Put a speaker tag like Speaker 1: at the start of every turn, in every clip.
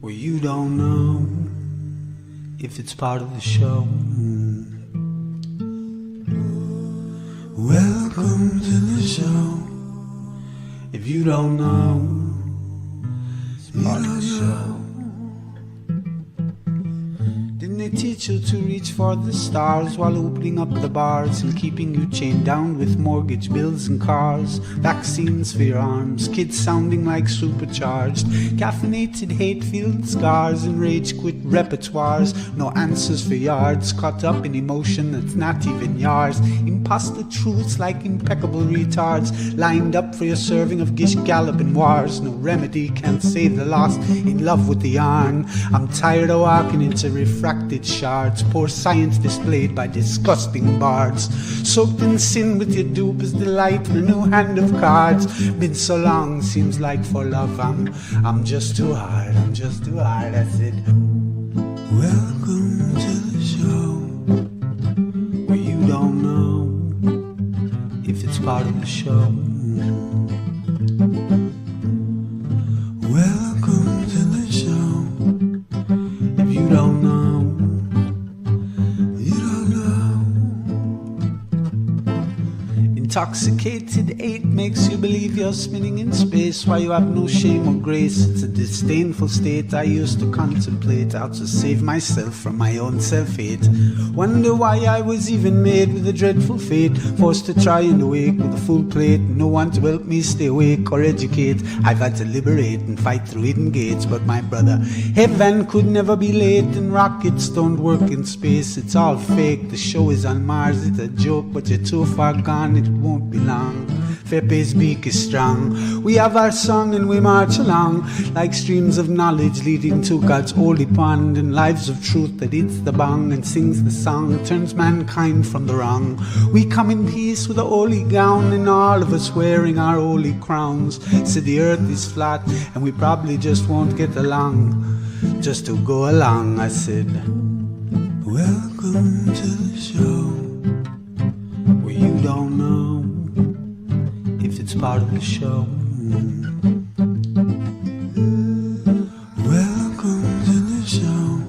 Speaker 1: Well, you don't know if it's part of the show. Welcome to the show. If you don't know, it's part of the show. Didn't they teach you to reach for the stars while opening up the bars and keeping you chained down with mortgage bills and cars? Vaccines for your arms, kids sounding like supercharged, caffeinated hate-filled scars and rage-quit repertoires. No answers for yards, caught up in emotion that's not even yours. Imposter truths like impeccable retards, lined up for your serving of Gish Galloping wars. No remedy can save the lost, in love with the yarn. I'm tired of walking into refracted shards, poor science displayed by disgusting bards. Soaked in sin with your dupe is delight for a new hand of cards. Been so long, seems like for love I'm just too hard, I'm just too hard. I said, welcome to the show, where you don't know if it's part of the show. Welcome to the show. If you don't know, you don't know. Intoxicated 8 makes you believe you're spinning in space while you have no shame or grace. It's a disdainful state I used to contemplate, how to save myself from my own self-hate. Wonder why I was even made with a dreadful fate, forced to try and awake with a full plate. No one to help me stay awake or educate. I've had to liberate and fight through hidden gates. But my brother, heaven could never be late, and rockets don't work in space. It's all fake, the show is on Mars. It's a joke, but you're too far gone, it won't be long. Fepe's beak is strong. We have our song and we march along like streams of knowledge leading to God's holy pond, and lives of truth that hits the bong and sings the song, turns mankind from the wrong. We come in peace with a holy gown, and all of us wearing our holy crowns. Said the earth is flat and we probably just won't get along, just to go along. I said, welcome to the show, where you don't know if it's part of the show. Welcome to the show.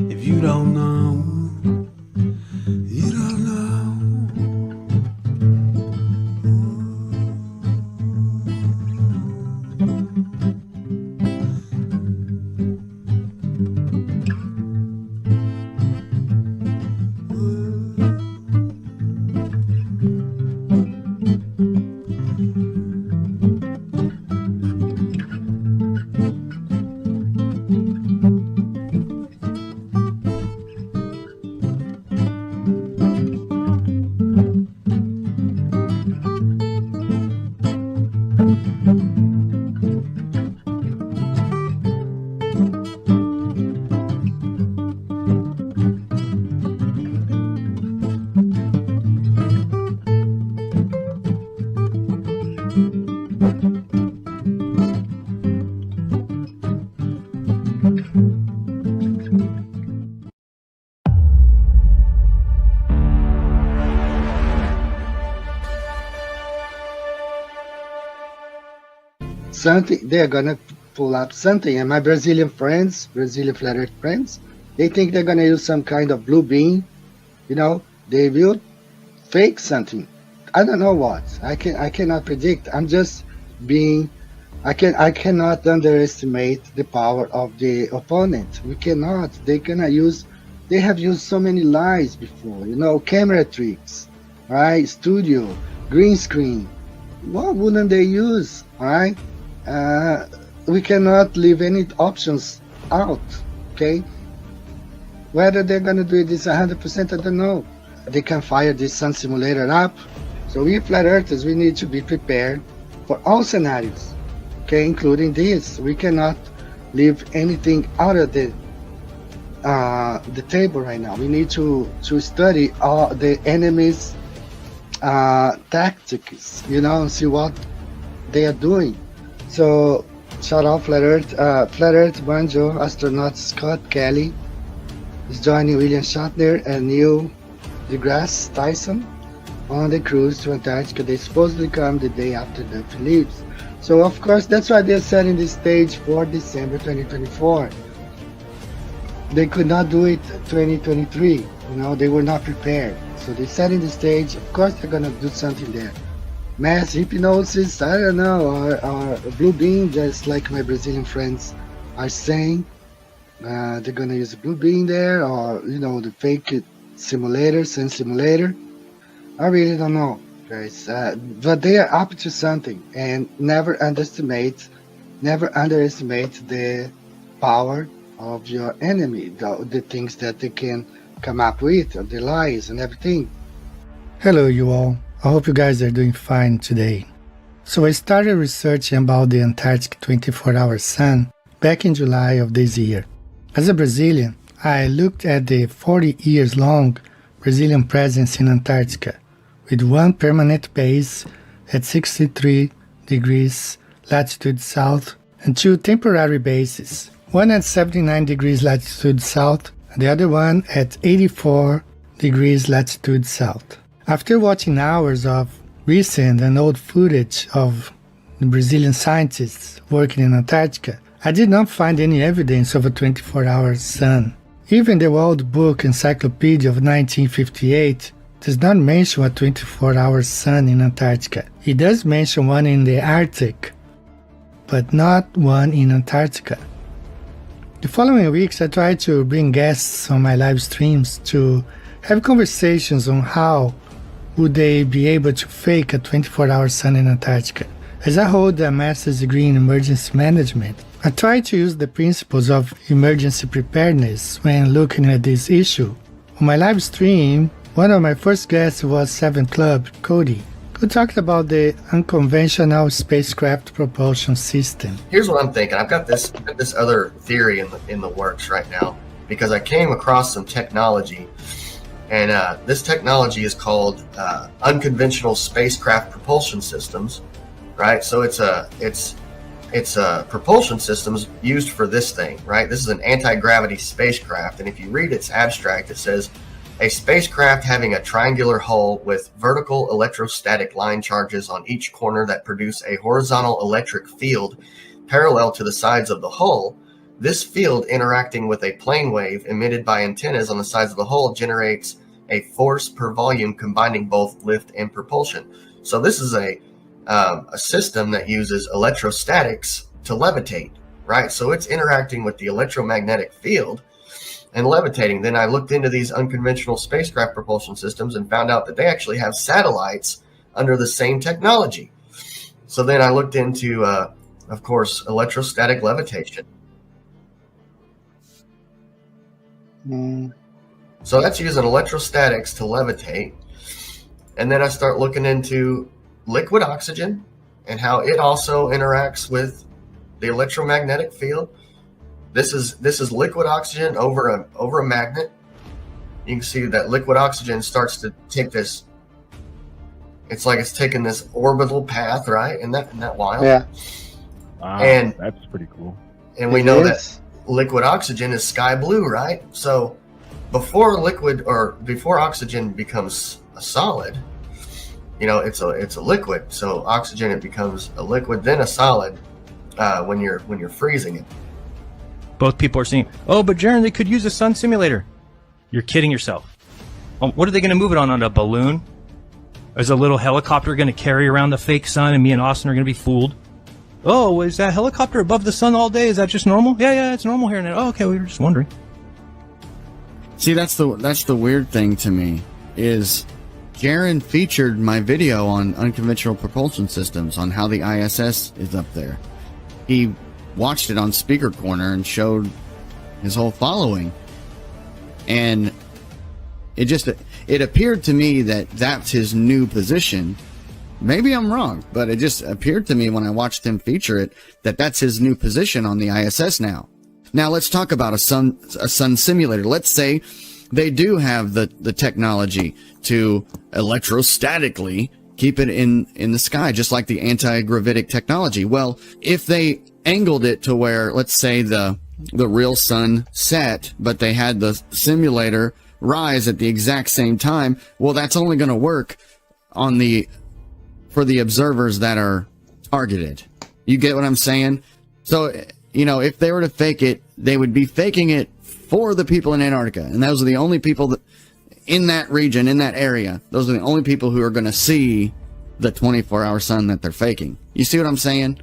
Speaker 1: If you don't know, you don't know.
Speaker 2: Something they're gonna pull up something, and my Brazilian friends, Brazilian flat earth friends, they think they're gonna use some kind of blue beam, they will fake something. I don't know what. I cannot predict. I'm just being I cannot underestimate the power of the opponent. We cannot. They have used so many lies before, camera tricks, right? Studio, green screen. What wouldn't they use? All right? We cannot leave any options out, okay? Whether they're going to do this 100%, I don't know. They can fire this sun simulator up. So we flat earthers, we need to be prepared for all scenarios, okay, including this. We cannot leave anything out of the table right now. We need to study all the enemy's tactics, and see what they are doing. So shout out Flat Earth Banjo astronaut Scott Kelly is joining William Shatner and Neil deGrasse Tyson on the cruise to Antarctica. They supposedly come the day after the Eclipse. So of course, that's why they're setting the stage for December 2024. They could not do it 2023. You know, they were not prepared. So they're setting the stage. Of course, they're gonna do something there. Mass hypnosis, I don't know, or blue beam, just like my Brazilian friends are saying. They're gonna use a blue beam there, or the fake simulator, sun simulator. I really don't know, guys. But they are up to something, and never underestimate the power of your enemy, the things that they can come up with, the lies and everything.
Speaker 3: Hello, you all. I hope you guys are doing fine today. So I started researching about the Antarctic 24-hour sun back in July of this year. As a Brazilian, I looked at the 40 years long Brazilian presence in Antarctica, with one permanent base at 63 degrees latitude south and two temporary bases, one at 79 degrees latitude south and the other one at 84 degrees latitude south. After watching hours of recent and old footage of the Brazilian scientists working in Antarctica, I did not find any evidence of a 24-hour sun. Even the World Book Encyclopedia of 1958 does not mention a 24-hour sun in Antarctica. It does mention one in the Arctic, but not one in Antarctica. The following weeks, I tried to bring guests on my live streams to have conversations on how would they be able to fake a 24-hour sun in Antarctica. As I hold a master's degree in emergency management, I try to use the principles of emergency preparedness when looking at this issue. On my live stream, one of my first guests was 7 Club, Cody, who talked about the unconventional spacecraft propulsion system.
Speaker 4: Here's what I'm thinking. I've got this other theory in the works right now, because I came across some technology, and this technology is called unconventional spacecraft propulsion systems, right? So it's a propulsion systems used for this thing, right? This is an anti-gravity spacecraft, and if you read its abstract, it says a spacecraft having a triangular hull with vertical electrostatic line charges on each corner that produce a horizontal electric field parallel to the sides of the hull. This field, interacting with a plane wave emitted by antennas on the sides of the hull, generates a force per volume combining both lift and propulsion. So this is a system that uses electrostatics to levitate, right? So it's interacting with the electromagnetic field and levitating. Then I looked into these unconventional spacecraft propulsion systems and found out that they actually have satellites under the same technology. So then I looked into, of course, electrostatic levitation. So that's using electrostatics to levitate. And then I start looking into liquid oxygen and how it also interacts with the electromagnetic field. This is liquid oxygen over a magnet. You can see that liquid oxygen starts to take this. It's like it's taking this orbital path, right? Isn't that wild?
Speaker 2: Yeah.
Speaker 5: Wow,
Speaker 4: and
Speaker 5: that's pretty cool.
Speaker 4: And we know that liquid oxygen is sky blue, right? So before oxygen becomes a solid, it's a liquid. So oxygen, it becomes a liquid, then a solid when you're freezing it.
Speaker 6: Both people are saying, "Oh, but Jaron, they could use a sun simulator." You're kidding yourself. What are they going to move it on a balloon? Is a little helicopter going to carry around the fake sun, and me and Austin are going to be fooled? Oh, is that helicopter above the sun all day? Is that just normal? Yeah, it's normal here now. Oh, okay, we were just wondering.
Speaker 7: See, that's the weird thing to me is Jaron featured my video on unconventional propulsion systems on how the ISS is up there. He watched it on Speaker Corner and showed his whole following, and it appeared to me that that's his new position. Maybe I'm wrong, but it just appeared to me when I watched him feature it that that's his new position on the ISS now. Now let's talk about a sun simulator. Let's say they do have the technology to electrostatically keep it in the sky, just like the anti-gravitic technology. Well, if they angled it to where, let's say, the real sun set, but they had the simulator rise at the exact same time, well, that's only going to work for the observers that are targeted. You get what I'm saying? So, you know, if they were to fake it, they would be faking it for the people in Antarctica. And those are the only people that, in that region, in that area, those are the only people who are going to see the 24-hour sun that they're faking. You see what I'm saying?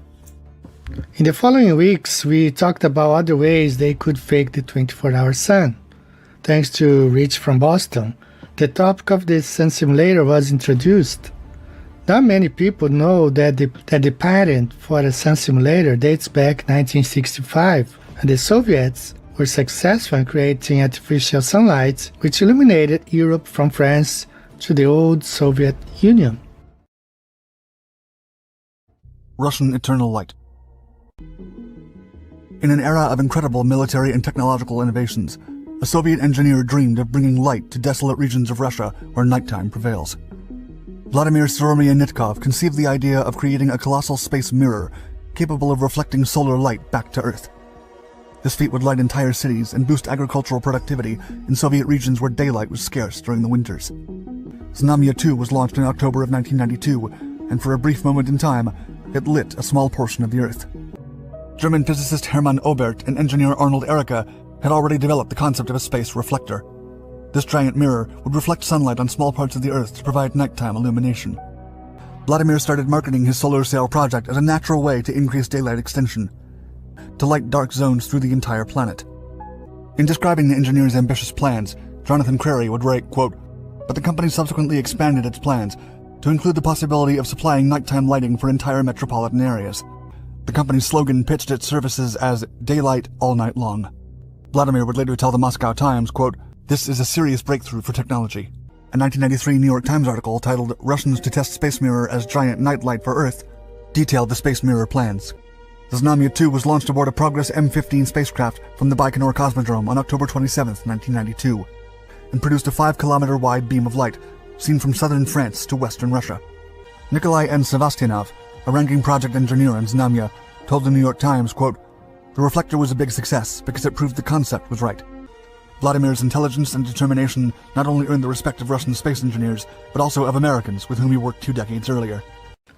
Speaker 3: In the following weeks, we talked about other ways they could fake the 24-hour sun. Thanks to Rich from Boston, the topic of the sun simulator was introduced. Not many people know that the patent for a sun simulator dates back 1965, and the Soviets were successful in creating artificial sunlight which illuminated Europe from France to the old Soviet Union.
Speaker 5: Russian Eternal Light. In an era of incredible military and technological innovations, a Soviet engineer dreamed of bringing light to desolate regions of Russia where nighttime prevails. Vladimir Soromiannikov conceived the idea of creating a colossal space mirror capable of reflecting solar light back to Earth. This feat would light entire cities and boost agricultural productivity in Soviet regions where daylight was scarce during the winters. Znamya 2 was launched in October of 1992, and for a brief moment in time, it lit a small portion of the Earth. German physicist Hermann Oberth and engineer Arnold Ericka had already developed the concept of a space reflector. This giant mirror would reflect sunlight on small parts of the Earth to provide nighttime illumination. Vladimir started marketing his solar sail project as a natural way to increase daylight extension, to light dark zones through the entire planet. In describing the engineer's ambitious plans, Jonathan Crary would write, quote, "But the company subsequently expanded its plans to include the possibility of supplying nighttime lighting for entire metropolitan areas. The company's slogan pitched its services as daylight all night long." Vladimir would later tell the Moscow Times, quote, "This is a serious breakthrough for technology." A 1993 New York Times article titled "Russians to Test Space Mirror as Giant Nightlight for Earth" detailed the space mirror plans. The Znamya 2 was launched aboard a Progress M15 spacecraft from the Baikonur Cosmodrome on October 27, 1992, and produced a 5-kilometer wide beam of light seen from southern France to western Russia. Nikolai N. Sevastianov, a ranking project engineer on Znamya, told the New York Times, quote, "The reflector was a big success because it proved the concept was right." Vladimir's intelligence and determination not only earned the respect of Russian space engineers, but also of Americans with whom he worked 2 decades earlier.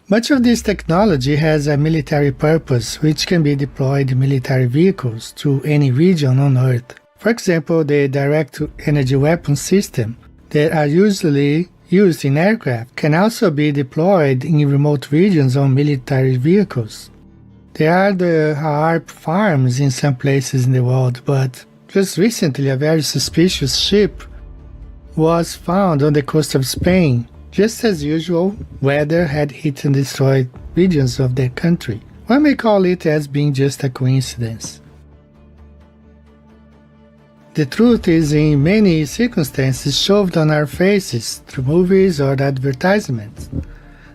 Speaker 3: Much of this technology has a military purpose, which can be deployed in military vehicles to any region on Earth. For example, the direct-to-energy weapon system that are usually used in aircraft can also be deployed in remote regions on military vehicles. There are the HAARP farms in some places in the world, but just recently a very suspicious ship was found on the coast of Spain. Just as usual, weather had hit and destroyed regions of their country. One may call it as being just a coincidence. The truth is, in many circumstances, shoved on our faces through movies or advertisements.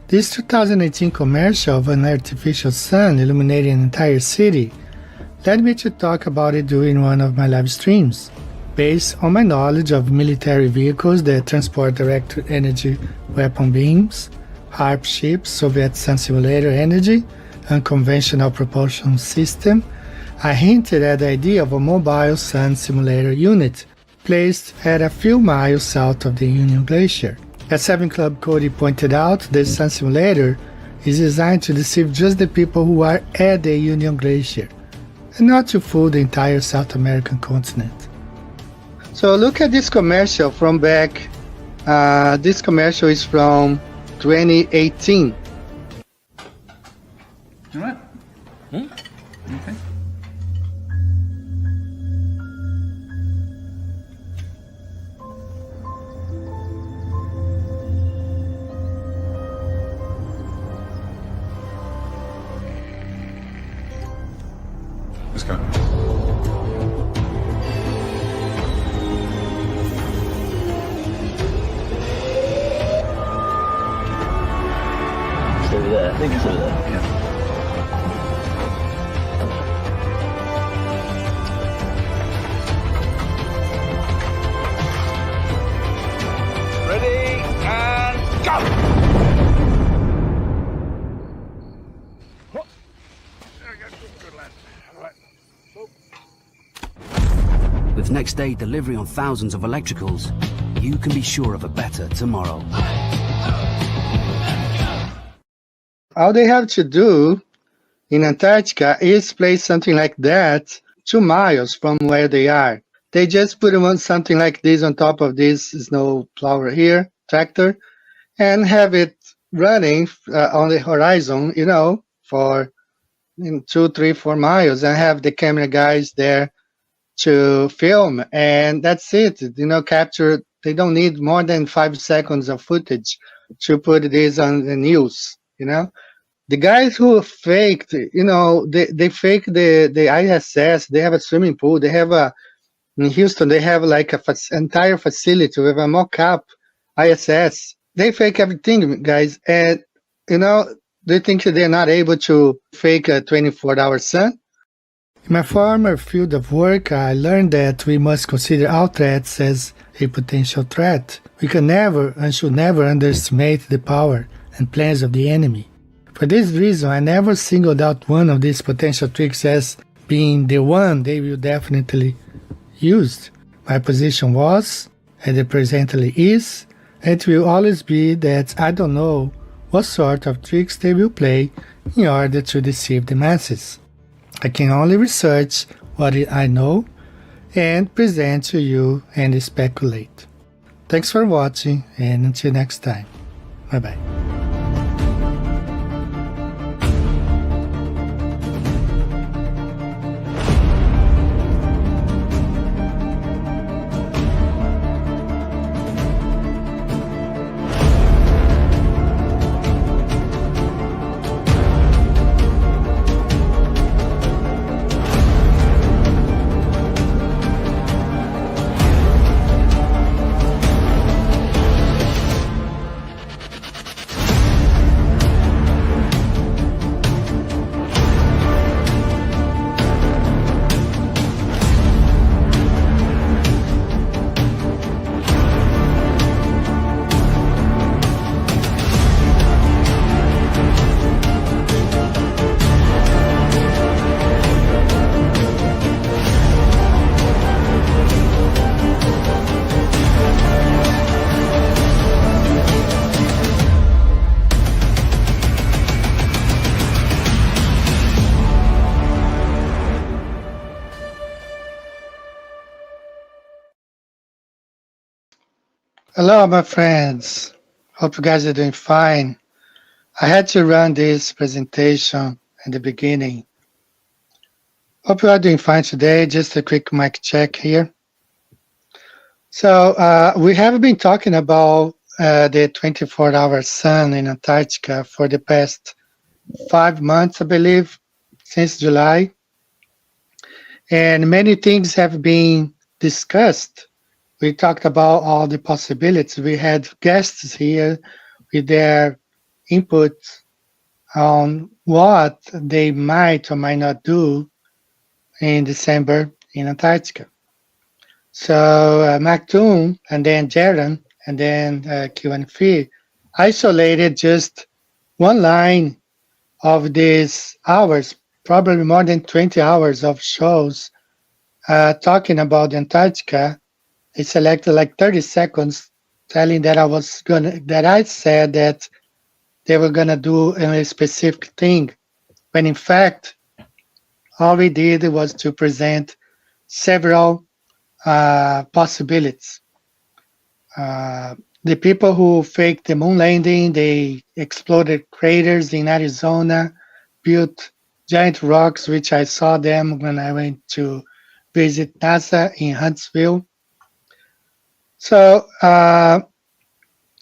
Speaker 3: This 2018 commercial of an artificial sun illuminating an entire city led me to talk about it during one of my live streams. Based on my knowledge of military vehicles that transport direct-to-energy weapon beams, HAARP ships, Soviet sun simulator energy, unconventional propulsion system, I hinted at the idea of a mobile sun simulator unit placed at a few miles south of the Union Glacier. As 7 Club Cody pointed out, the sun simulator is designed to deceive just the people who are at the Union Glacier, and not to fool the entire South American continent. So look at this commercial from back. This commercial is from 2018.
Speaker 8: All right. Okay. Let's go.
Speaker 9: Over there. I think it's over there. Yeah.
Speaker 8: Ready and go! There we go. Good lad. All right.
Speaker 10: With next day delivery on thousands of electricals, you can be sure of a better tomorrow.
Speaker 3: All they have to do
Speaker 2: in Antarctica is place something like that 2 miles from where they are. They just put something like this on top of this snow plower here, tractor, and have it running on the horizon, for 2, 3, 4 miles, and have the camera guys there to film, and that's it. Capture. They don't need more than 5 seconds of footage to put this on the news. The guys who faked, they fake the ISS. They have a swimming pool. They have in Houston, they have like entire facility with a mock-up ISS. They fake everything, guys. And, they think they're not able to fake a 24-hour sun.
Speaker 3: In my former field of work, I learned that we must consider all threats as a potential threat. We can never and should never underestimate the power and plans of the enemy. For this reason, I never singled out one of these potential tricks as being the one they will definitely use. My position was, and it presently is, and it will always be that I don't know what sort of tricks they will play in order to deceive the masses. I can only research what I know and present to you and speculate. Thanks for watching, and until next time. Bye-bye. Hello, my friends. Hope you guys are doing fine. I had to run this presentation in the beginning. Hope you are doing fine today. Just a quick mic check here. So we have been talking about the 24-hour sun in Antarctica for the past 5 months, I believe, since July. And many things have been discussed. We talked about all the possibilities. We had guests here with their input on what they might or might not do in December in Antarctica. So Mactoon and then Jaron and then Q&F isolated just one line of these hours, probably more than 20 hours of shows talking about Antarctica. I selected like 30 seconds telling that I said that they were gonna do a specific thing, when in fact, all we did was to present several possibilities. The people who faked the moon landing, they exploded craters in Arizona, built giant rocks, which I saw them when I went to visit NASA in Huntsville. So a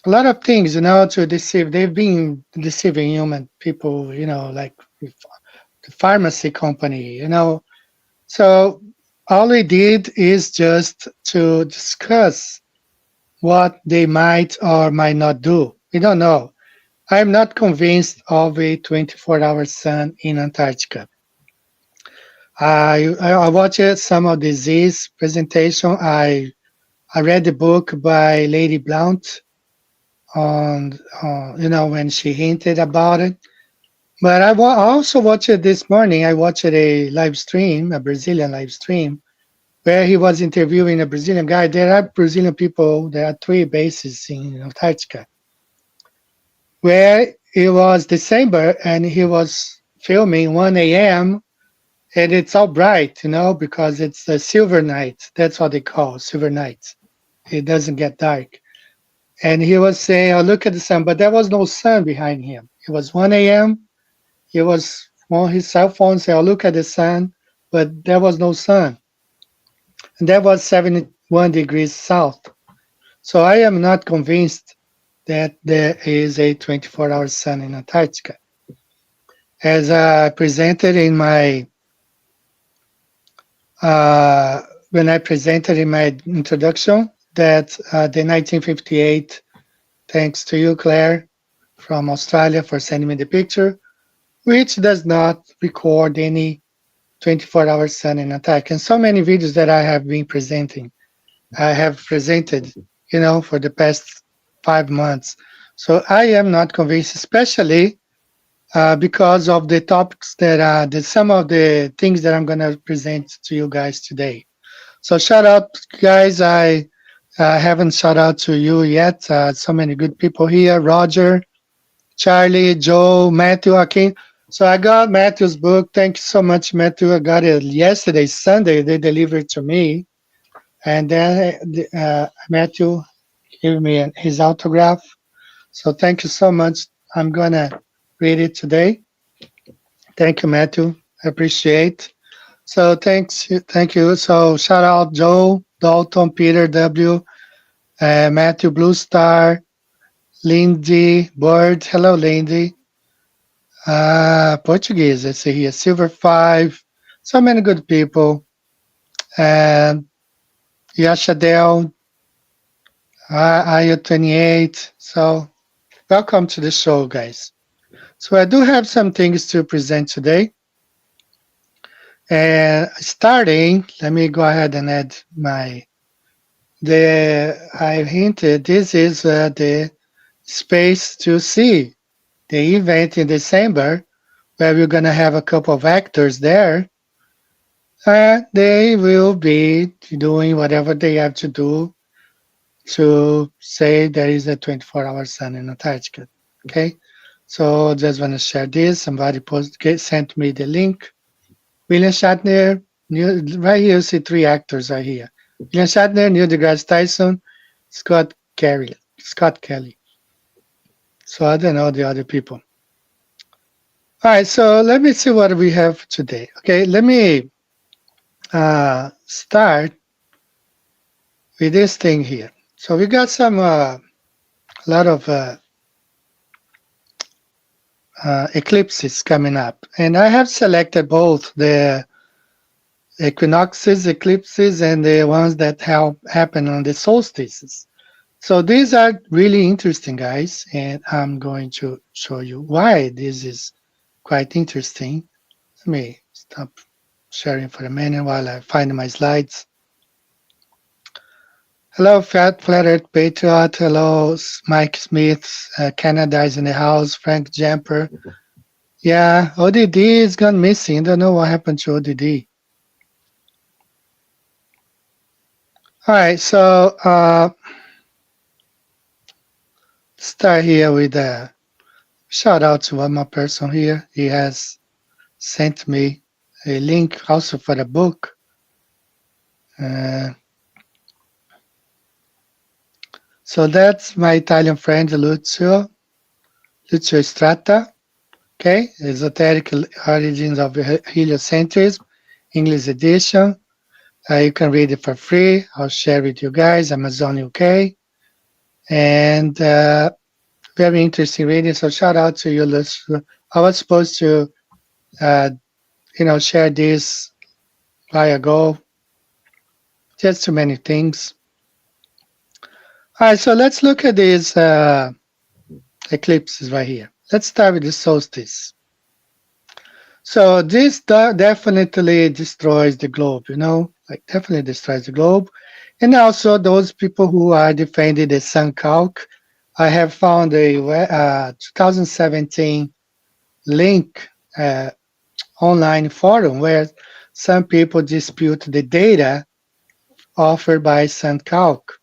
Speaker 3: lot of things, to deceive. They've been deceiving human people, like the pharmacy company, So all we did is just to discuss what they might or might not do. We don't know. I'm not convinced of a 24-hour sun in Antarctica. I watched some of the Z's presentation. I read the book by Lady Blount on, when she hinted about it. But I also watched it this morning. I watched a live stream, a Brazilian live stream, where he was interviewing a Brazilian guy. There are Brazilian people, there are 3 bases in Antarctica, where it was December and he was filming 1 a.m. and it's all bright, because it's a silver night. That's what they call silver night. It doesn't get dark. And he was saying, "Oh, look at the sun," but there was no sun behind him. It was 1 a.m. He was on his cell phone saying, "Oh, look at the sun," but there was no sun. And that was 71 degrees south. So I am not convinced that there is a 24-hour sun in Antarctica. As I presented in my when I presented in my introduction, that the 1958, thanks to you, Claire, from Australia, for sending me the picture, which does not record any 24-hour sun in Antarctica. And so many videos that I have been presenting, I have presented, for the past 5 months. So I am not convinced, especially because of the topics that some of the things that I'm going to present to you guys today. So shout out, guys. I haven't shout out to you yet. So many good people here. Roger, Charlie, Joe, Matthew, Akin. So I got Matthew's book. Thank you so much, Matthew. I got it yesterday, Sunday. They delivered it to me. And then Matthew gave me his autograph. So thank you so much. I'm going to read it today. Thank you, Matthew. I appreciate. So thank you. So shout out Joe, Dalton, Peter, W, Matthew, Blue Star, Lindy, Bird. Hello, Lindy. Portuguese, I see here. Silver 5. So many good people. And Yashadel, Ayo 28. So welcome to the show, guys. So I do have some things to present today. And starting, let me go ahead and add I hinted, this is the Space2Sea, the event in December, where we're going to have a couple of actors there. They will be doing whatever they have to do to say there is a 24-hour sun in Antarctica. Okay, so just want to share this. Somebody sent me the link. William Shatner, right here you see 3 actors right here. William Shatner, Neil deGrasse Tyson, Scott Kelly. So I don't know the other people. All right, so let me see what we have today. Okay, let me start with this thing here. So we got some a lot of eclipses coming up, and I have selected both the Equinoxes, eclipses, and the ones that happen on the solstices. So these are really interesting, guys, and I'm going to show you why this is quite interesting. Let me stop sharing for a minute while I find my slides. Hello, Flat Earth Patriot. Hello, Mike Smith. Canada is in the house. Frank Jumper. Yeah, ODD is gone missing. Don't know what happened to ODD. All right, so start here with a shout out to one more person here. He has sent me a link also for the book. So that's my Italian friend Lucio Strata. Okay, Esoteric Origins of Heliocentrism, English edition. You can read it for free. I'll share with you guys, Amazon UK. And very interesting reading. So shout out to you, Lucio. I was supposed to, share this a while ago. Just too many things. All right, so let's look at these eclipses right here. Let's start with the solstice. So this definitely destroys the globe, definitely destroys the globe. And also those people who are defending the sun calc. I have found a 2017 link online forum where some people dispute the data offered by sun calc,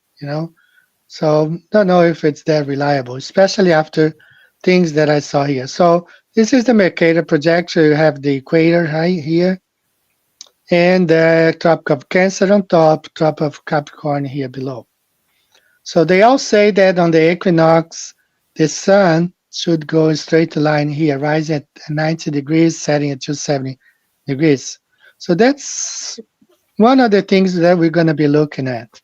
Speaker 3: So don't know if it's that reliable, especially after things that I saw here. So This is the Mercator projection. You have the equator right here, and the Tropic of Cancer on top, Tropic of Capricorn here below. So they all say that on the equinox, the sun should go in straight line here, rising at 90 degrees, setting at 270 degrees. So that's one of the things that we're going to be looking at.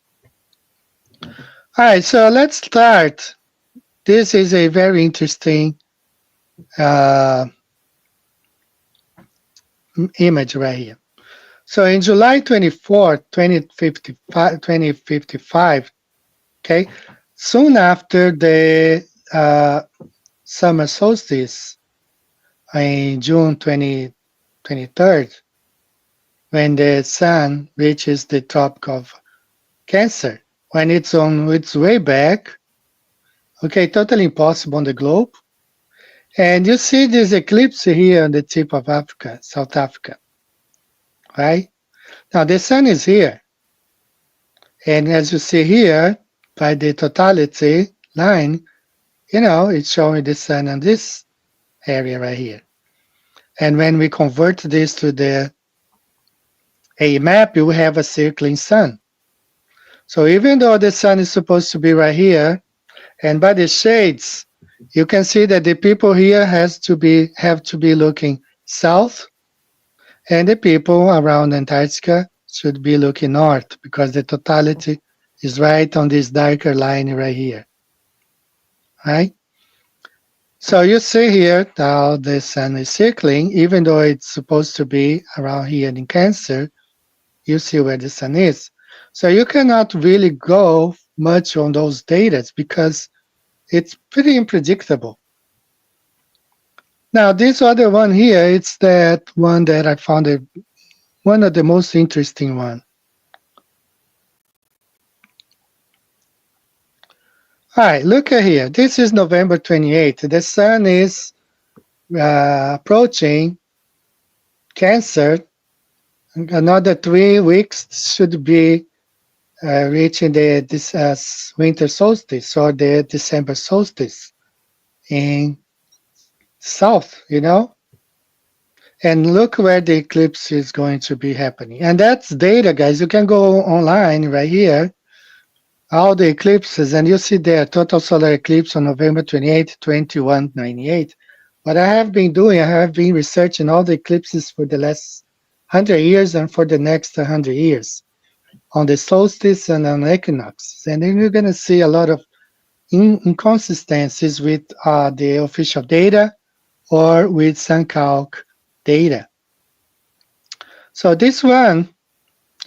Speaker 3: All right, so let's start. This is a very interesting image right here. So in July 24, 2055, okay, soon after the summer solstice in June 23rd, when the sun reaches the Tropic of Cancer, when it's on its way back, okay, totally impossible on the globe. And you see this eclipse here on the tip of Africa, South Africa, right? Now the sun is here. And as you see here, by the totality line, it's showing the sun on this area right here. And when we convert this to a map, you have a circling sun. So even though the sun is supposed to be right here, and by the shades, you can see that the people here have to be looking south, and the people around Antarctica should be looking north, because the totality is right on this darker line right here. Right? So you see here how the sun is circling, even though it's supposed to be around here in Cancer, you see where the sun is. So you cannot really go much on those data because it's pretty unpredictable. Now this other one here, it's that one that I found one of the most interesting one. All right, look at here. This is November 28th. The sun is approaching Cancer. Another 3 weeks should be reaching this winter solstice or the December solstice in south, And look where the eclipse is going to be happening. And that's data, guys. You can go online right here, all the eclipses, and you see there, total solar eclipse on November 28, 2198. What I have been doing, I have been researching all the eclipses for the last 100 years and for the next 100 years on the solstice and on equinoxes. And then you're going to see a lot of inconsistencies with the official data or with SunCalc data. So this one,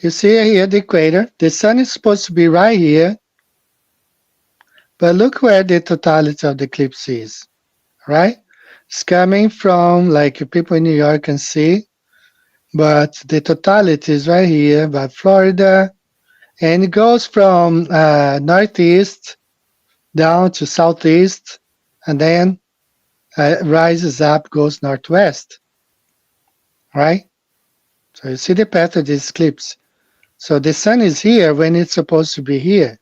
Speaker 3: you see here the equator. The sun is supposed to be right here, but look where the totality of the eclipse is, right? It's coming from, like people in New York can see, but the totality is right here by Florida, and it goes from northeast down to southeast, and then rises up, goes northwest, right? So you see the path of this eclipse. So the sun is here when it's supposed to be here.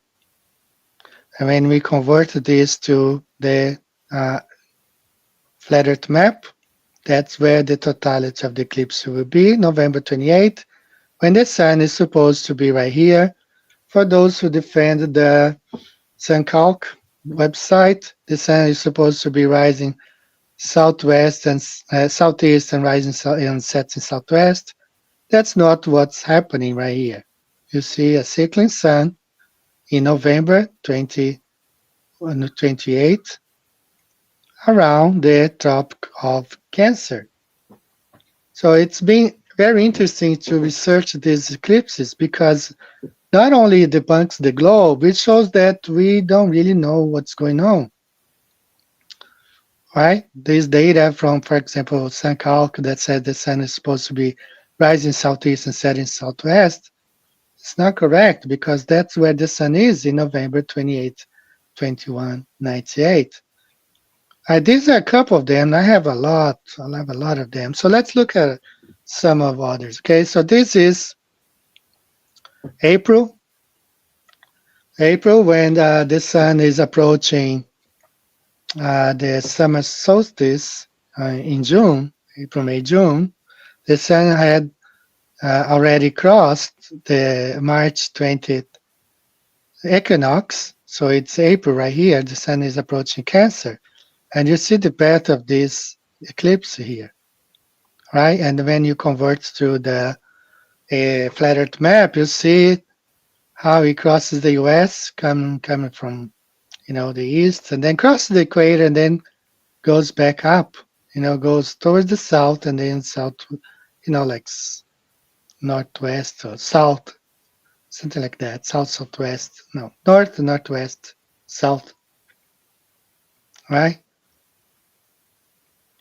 Speaker 3: And when we convert this to the flat Earth map, that's where the totality of the eclipse will be, November 28th, when the sun is supposed to be right here. For those who defend the SunCalc website, the sun is supposed to be rising southwest and southeast and rising and setting southwest. That's not what's happening right here. You see a circling sun in November 2028 around the Tropic of Cancer. So it's been very interesting to research these eclipses because not only it debunks the globe, it shows that we don't really know what's going on. Right? There's data from, for example, SunCalc that said the sun is supposed to be rising southeast and setting southwest. It's not correct because that's where the sun is in November 28, 2198. These are a couple of them. I have a lot of them. So let's look at some of others. Okay, so this is April when the sun is approaching the summer solstice,
Speaker 2: in June, April, May, June, the sun had already crossed the March 20th equinox. So it's April right here. The sun is approaching Cancer. And you see the path of this eclipse here, right? And when you convert to the flat Earth map, you see how it crosses the U.S. coming from the east, and then crosses the equator, and then goes back up. Goes towards the south, and then south. Like northwest or south, something like that. South, southwest. No, north, northwest, south. Right.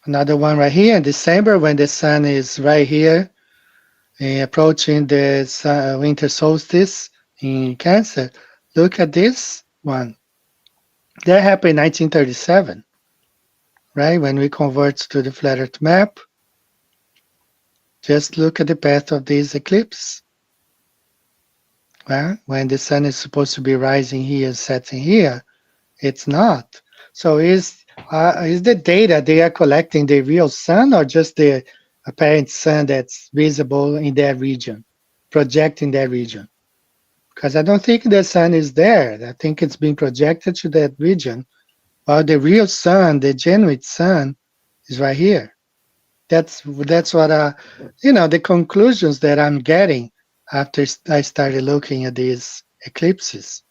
Speaker 2: Another one right here in December when the sun is right here, approaching the winter solstice in Cancer. Look at this one. That happened in 1937, right? When we convert to the flat Earth map, just look at the path of this eclipse. Well, when the sun is supposed to be rising here, setting here, it's not. So is the data they are collecting the real sun or just the apparent sun that's visible in that region, projecting that region? Because I don't think the sun is there. I think it's being projected to that region, while the real sun, the genuine sun, is right here. That's what the conclusions that I'm getting after I started looking at these eclipses.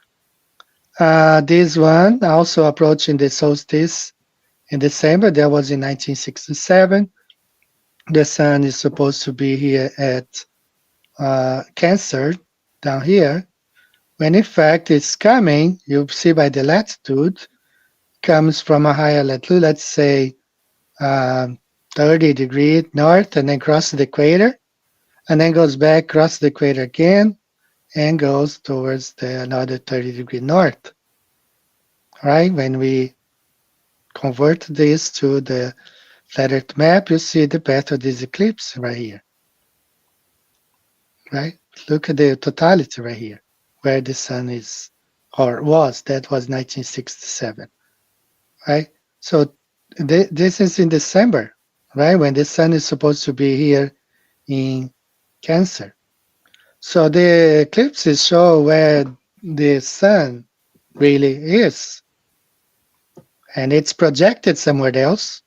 Speaker 2: This one also approaching the solstice in December. That was in 1967. The sun is supposed to be here at Cancer down here, when in fact it's coming, you see by the latitude, comes from a higher latitude, let's say 30 degrees north, and then crosses the equator, and then goes back, crosses the equator again, and goes towards another 30 degrees north. Right? When we convert this to the flat Earth map, you see the path of this eclipse right here. Right? Look at the totality right here, where the sun is, or was. That was 1967. Right? So this is in December, right? When the sun is supposed to be here in Cancer. So the eclipses show where the sun really is. And it's projected somewhere else.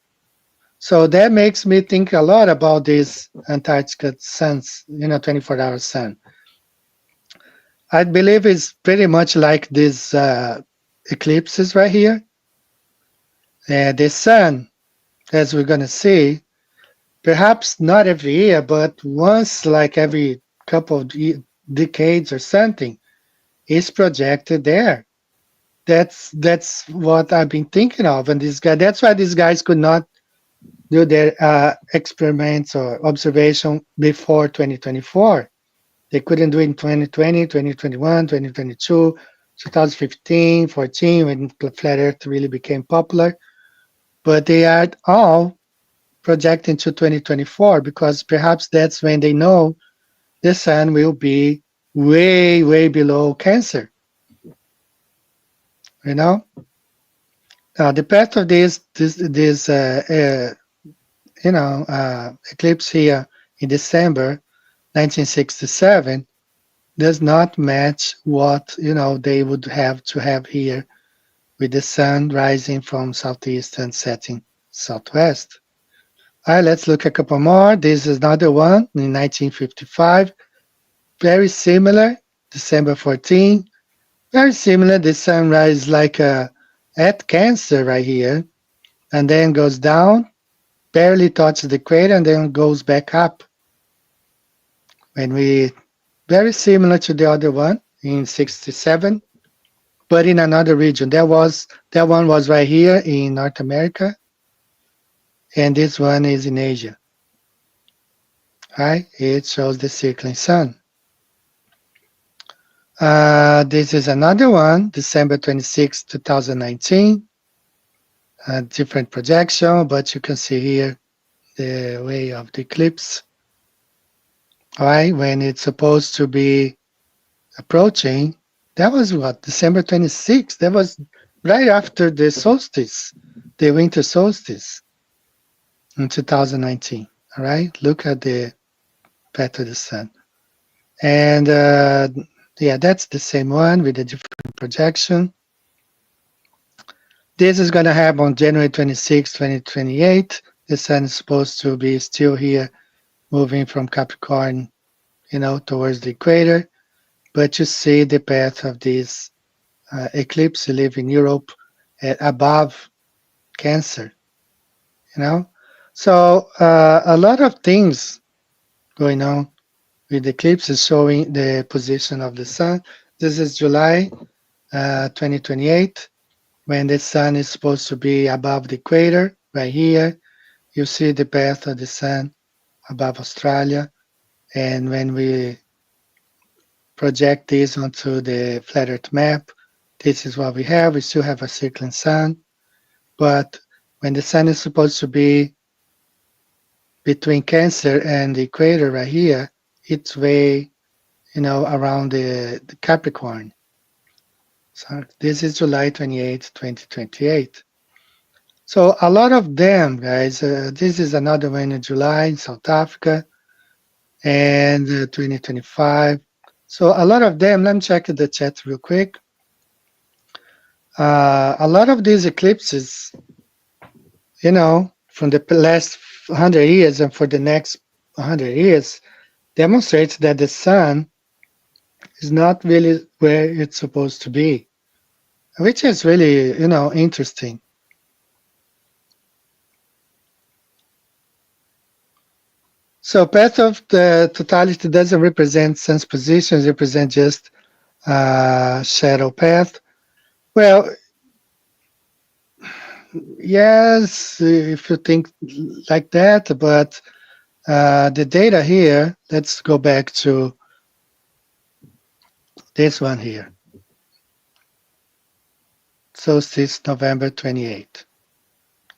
Speaker 2: So that makes me think a lot about this Antarctica suns, 24-hour sun. I believe it's pretty much like these eclipses right here. The sun, as we're going to see, perhaps not every year, but once like every couple of decades or something, is projected there. That's what I've been thinking of. And that's why these guys could not do their experiments or observation before 2024. They couldn't do it in 2020, 2021, 2022, 2015, 14, when Flat Earth really became popular. But they are all projecting to 2024 because perhaps that's when they know the sun will be way, way below Cancer. Now the path of this eclipse here in December 1967 does not match what they would have to have here with the sun rising from southeast and setting southwest. All right, let's look a couple more. This is another one in 1955. Very similar, December 14. Very similar. The sun rises like at Cancer right here, and then goes down, barely touches the equator, and then goes back up. Very similar to the other one in 67, but in another region. That one was right here in North America, and this one is in Asia. Right? It shows the circling sun. This is another one, December 26, 2019. A different projection, but you can see here the way of the eclipse. All right, when it's supposed to be approaching, that was what, December 26th? That was right after the solstice, the winter solstice.
Speaker 3: in 2019. All right, look at the path of the sun. And yeah, that's the same one with a different projection. This is going to happen on January 26, 2028. The sun is supposed to be still here, moving from Capricorn, towards the equator. But you see the path of this eclipse live in Europe at above Cancer, So a lot of things going on with the eclipses showing the position of the sun. This is July 2028, when the sun is supposed to be above the equator. Right here, you see the path of the sun above Australia. And when we project this onto the flat Earth map, this is what we have. We still have a circling sun. But when the sun is supposed to be between Cancer and the equator right here, it's way, around the Capricorn. So this is July 28, 2028. So a lot of them, guys, this is another one in July in South Africa, and 2025. So a lot of them, let me check the chat real quick. A lot of these eclipses, from the last 100 years and for the next 100 years, demonstrates that the sun is not really where it's supposed to be, which is really, interesting. So path of the totality doesn't represent sun's positions, it represents just shadow path. Well, yes, if you think like that, but the data here, let's go back to this one here. Solstice November 28,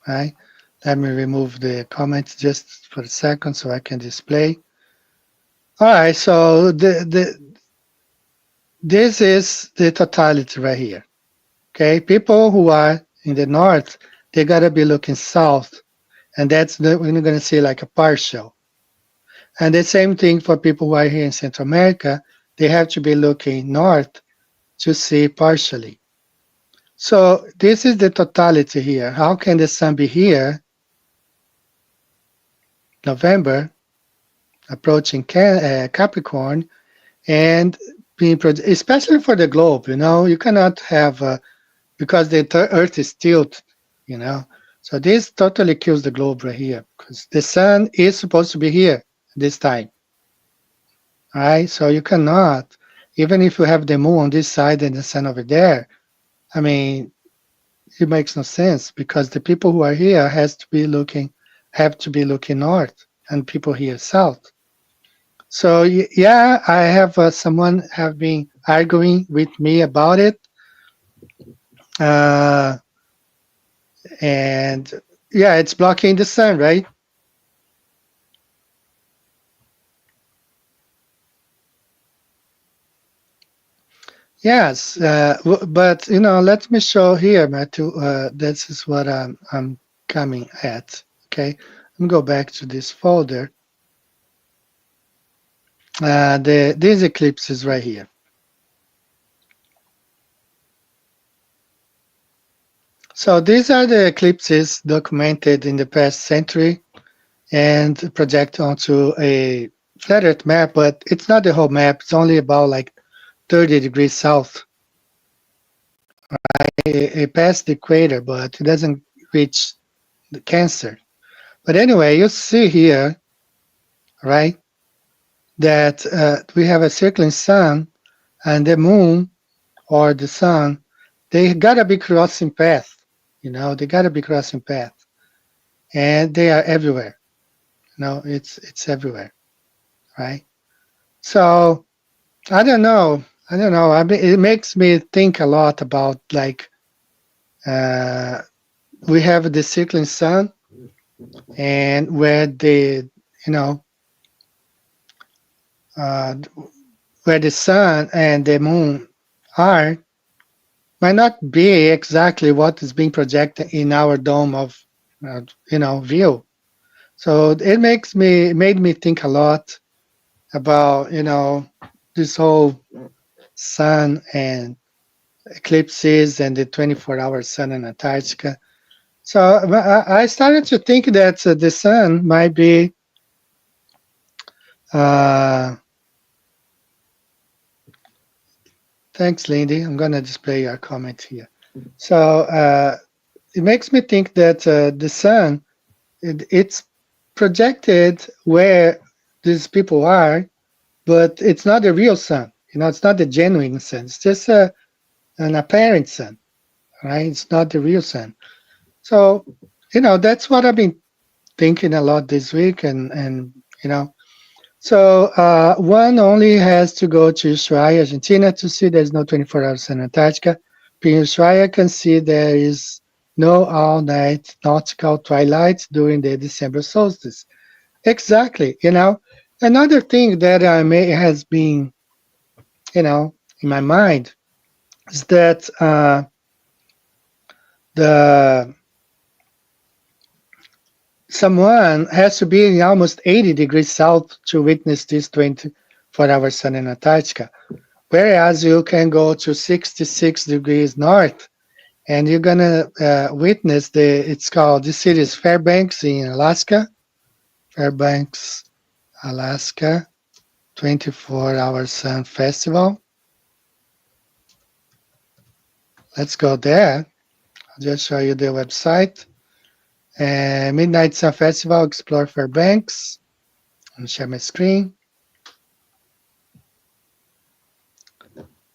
Speaker 3: right? Let me remove the comments just for a second so I can display. All right, so this is the totality right here. Okay, people who are in the north, they gotta be looking south, and we're gonna see like a partial. And the same thing for people who are here in Central America, they have to be looking north to see partially. So this is the totality here. How can the sun be here, November, approaching Capricorn, and being especially for the globe, you cannot have, because the Earth is tilted, So this totally kills the globe right here, because the sun is supposed to be here this time. All right, so you cannot, even if you have the moon on this side and the sun over there, I mean, it makes no sense, because the people who are here have to be looking north, and people here south. So yeah, I have someone have been arguing with me about it, and yeah, it's blocking the sun, right? Yes, but let me show here, Matthew. This is what I'm coming at. Okay, let me go back to this folder. These eclipses right here. So these are the eclipses documented in the past century and projected onto a flat Earth map, but it's not the whole map. It's only about like 30 degrees south. Right? It passed the equator, but it doesn't reach the Cancer. But anyway, you see here, right, that we have a circling sun, and the moon or the sun, they gotta be crossing path. They gotta be crossing path, and they are everywhere. It's everywhere, right? So I don't know. I mean, it makes me think a lot about like we have the circling sun, and where the where the sun and the moon are might not be exactly what is being projected in our dome of view.
Speaker 2: So it made me think a lot about, this whole sun and eclipses and the 24-hour sun in Antarctica. So I started to think that the sun might be thanks, Lindy. I'm going to display your comment here. So it makes me think that the sun, it's projected where these people are, but it's not the real sun. It's not the genuine sun. It's just an apparent sun, right? It's not the real sun. So, that's what I've been thinking a lot this week, and So one only has to go to Ushuaia, Argentina, to see there's no 24 hours in Antarctica. In Ushuaia can see there is no all-night nautical twilight during the December solstice. Exactly. Another thing that has been, in my mind is that the someone has to be in almost 80 degrees south to witness this 24-hour sun in Antarctica. Whereas you can go to 66 degrees north and you're going to witness this city is Fairbanks in Alaska. Fairbanks, Alaska, 24-hour sun festival. Let's go there. I'll just show you the website. Midnight Sun Festival, explore Fairbanks. I'll share my screen.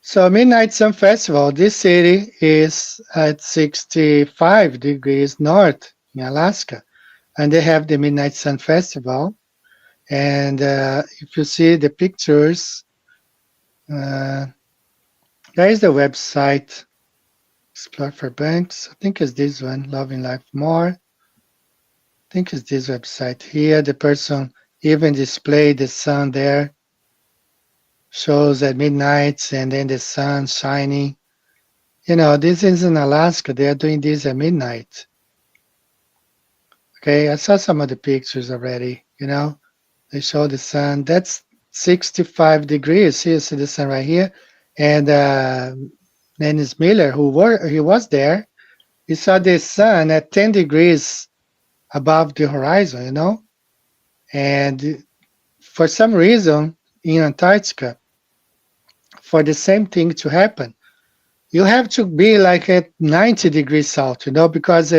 Speaker 2: So Midnight Sun Festival, this city is at 65 degrees north in Alaska. And they have the Midnight Sun Festival. And if you see the pictures, there is the website, Explore Fairbanks. I think it's this one, Loving Life More. I think it's this website here. The person even displayed the sun there. Shows at midnight and then the sun shining. This is in Alaska. They are doing this at midnight. Okay, I saw some of the pictures already. They show the sun. That's 65 degrees. See, you see the sun right here. And Dennis Miller, he was there, he saw the sun at 10 degrees above the horizon, And for some reason, in Antarctica, for the same thing to happen, you have to be like at 90 degrees south, because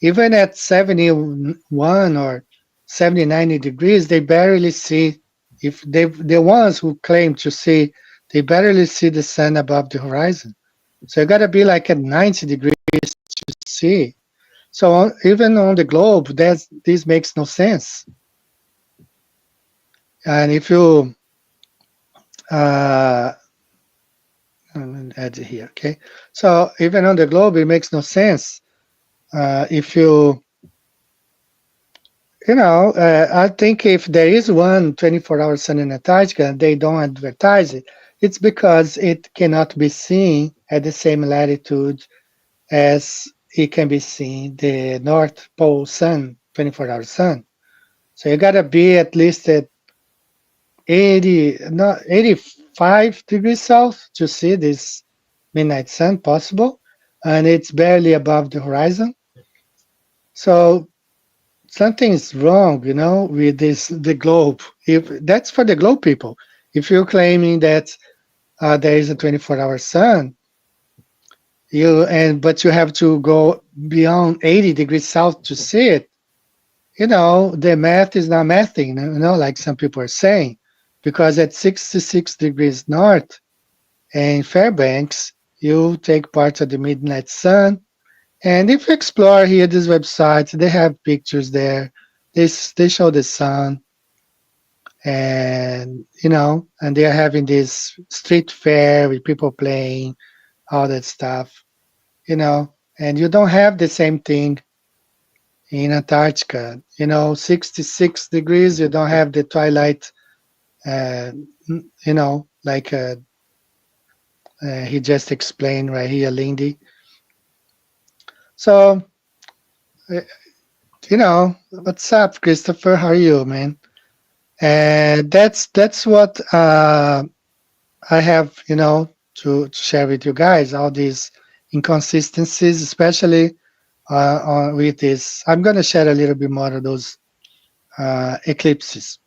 Speaker 2: even at 71 or 79 degrees, they barely see, if the ones who claim to see, they barely see the sun above the horizon. So you got to be like at 90 degrees to see. So even on the globe, this makes no sense. And if you add it here, okay? So even on the globe, it makes no sense. If you, I think if there is one 24-hour sun in Antarctica, they don't advertise it. It's because it cannot be seen at the same latitude as it can be seen the North Pole sun, 24-hour sun. So you gotta be at least at 85 degrees south to see this midnight sun possible, and it's barely above the horizon. So something is wrong, with the globe. If that's for the globe people. If you're claiming that there is a 24-hour sun, but you have to go beyond 80 degrees south to see it, the math is not mathing, like some people are saying, because at 66 degrees north in Fairbanks, you take part of the midnight sun. And if you explore here, this website, they have pictures there. They show the sun, and and they are having this street fair with people playing, all that stuff, and you don't have the same thing in Antarctica. 66 degrees, you don't have the twilight, like he just explained right here, Lindy. So
Speaker 3: what's up, Christopher? How are you, man? And that's what I have, to share with you guys, all these inconsistencies, especially with this. I'm going to share a little bit more of those eclipses.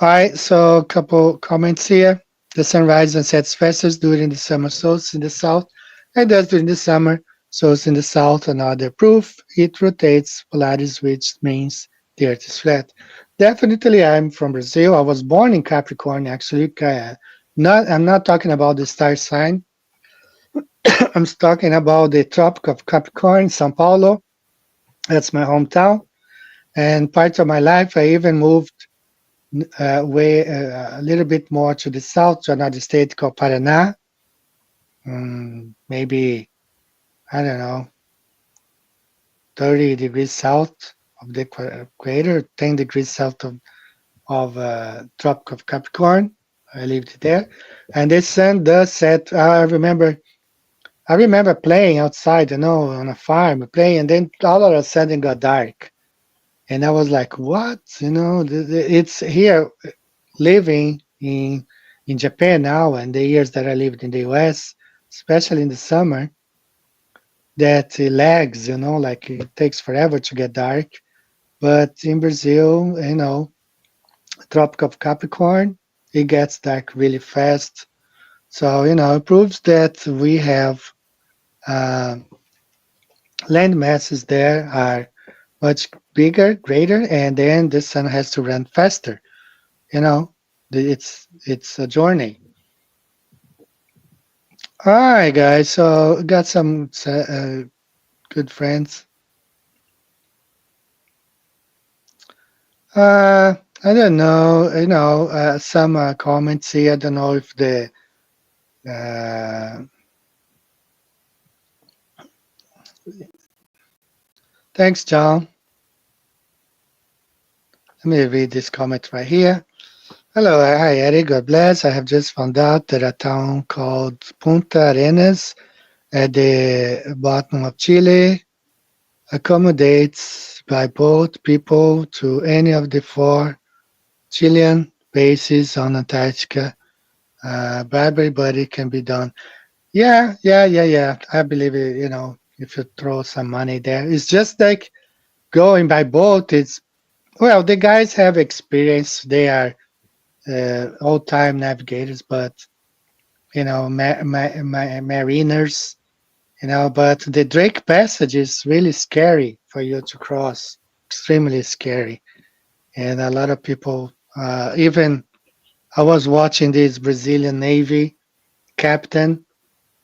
Speaker 3: All right, so a couple comments here. The sun rises and sets faster during the summer solstice in the south, and does during the summer solstice in the south. Another proof, it rotates polarities, which means the earth is flat. Definitely, I'm from Brazil. I was born in Capricorn, actually. I'm not talking about the star sign. I'm talking about the Tropic of Capricorn, São Paulo. That's my hometown. And part of my life, I even moved a little bit more to the south to another state called Paraná. Maybe, I don't know, 30 degrees south of the equator, 10 degrees south of Tropic of Capricorn. I lived there. And the sun does set. I remember playing outside, on a farm, playing, and then all of a sudden it got dark. And I was like, what? It's here living in Japan now, and the years that I lived in the US, especially in the summer, that it lags, like it takes forever to get dark. But in Brazil, Tropic of Capricorn, it gets dark really fast. So, it proves that we have land masses there are much bigger, greater, and then the sun has to run faster. It's a journey. All right, guys. So got some good friends. I don't know. Some comments here. I don't know if the thanks, John. Let me read this comment right here. Hello, hi Eric, God bless. I have just found out that a town called Punta Arenas at the bottom of Chile accommodates by boat people to any of the 4 Chilean bases on Antarctica. Bribery, but it can be done. Yeah. I believe it, if you throw some money there. It's just like going by boat. The guys have experience. They are old-time navigators, but mariners, but the Drake Passage is really scary for you to cross, extremely scary. And a lot of people, even I was watching this Brazilian Navy captain,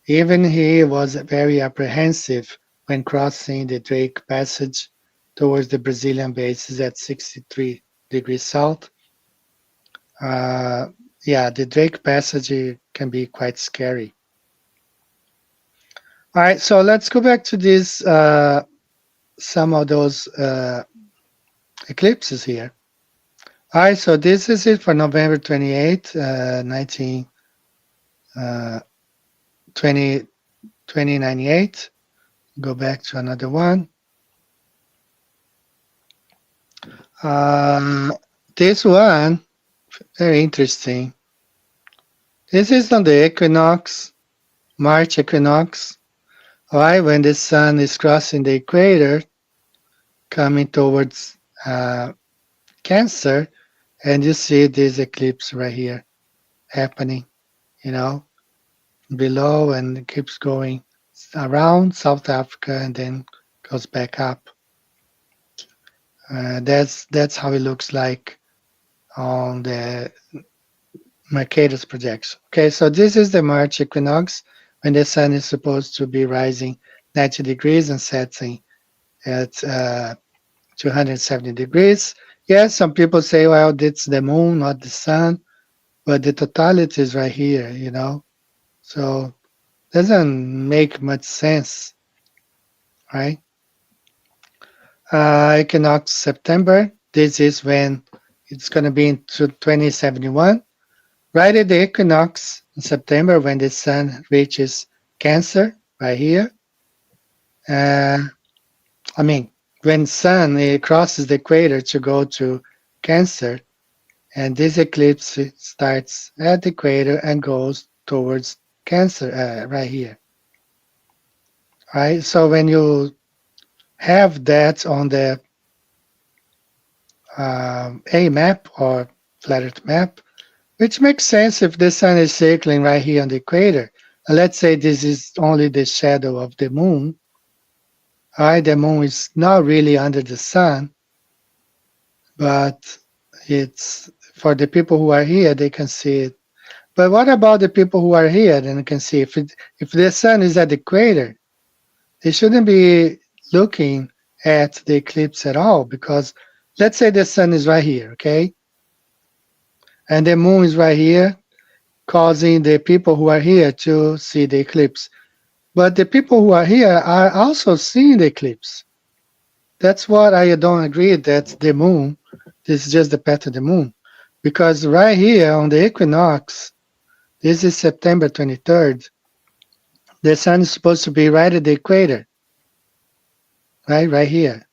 Speaker 3: even he was very apprehensive when crossing the Drake Passage towards the Brazilian bases at 63 degrees south. The Drake Passage can be quite scary. All right, so let's go back to this, some of those eclipses here. All right, so this is it for November 28, 2098. Go back to another one. This one, very interesting. This is on the equinox, March equinox. All right, when the sun is crossing the equator, coming towards Cancer, and you see this eclipse right here happening, below, and it keeps going around South Africa and then goes back up. That's how it looks like on the Mercator's projection. Okay, so this is the March equinox, when the sun is supposed to be rising 90 degrees and setting at 270 degrees. Yes, some people say, well, it's the moon, not the sun, but the totality is right here, So doesn't make much sense, right? Equinox September, this is when it's going to be in 2071. Right at the equinox in September, when the sun reaches Cancer, right here. when sun crosses the equator to go to Cancer, and this eclipse starts at the equator and goes towards Cancer right here. Right. So when you have that on the A map or flat Earth map, which makes sense if the sun is circling right here on the equator. Let's say this is only the shadow of the moon. All right, the moon is not really under the sun, but it's for the people who are here, they can see it. But what about the people who are here? Then you can see if the sun is at the equator, they shouldn't be looking at the eclipse at all, because let's say the sun is right here, okay? And the moon is right here, causing the people who are here to see the eclipse. But the people who are here are also seeing the eclipse. That's what I don't agree, that the moon, this is just the path of the moon. Because right here on the equinox, this is September 23rd, the sun is supposed to be right at the equator. Right here.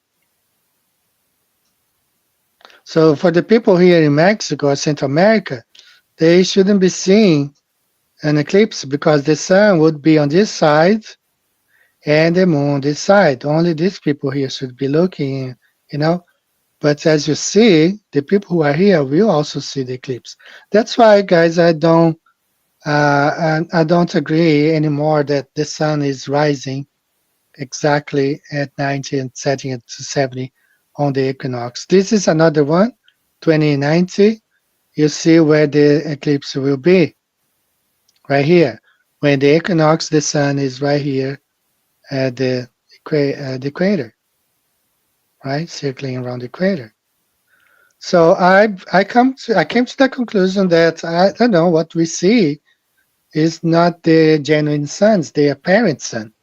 Speaker 3: So for the people here in Mexico or Central America, they shouldn't be seeing an eclipse because the sun would be on this side and the moon on this side. Only these people here should be looking, you know. But as you see, the people who are here will also see the eclipse. That's why, guys, I don't agree anymore that the sun is rising exactly at 90 and setting it to 70 on the equinox. This is another one, 2090. You see where the eclipse will be, right here. When the equinox, the sun is right here at the equator, right, circling around the equator. So I came to the conclusion that I don't know, what we see is not the genuine suns, the apparent sun.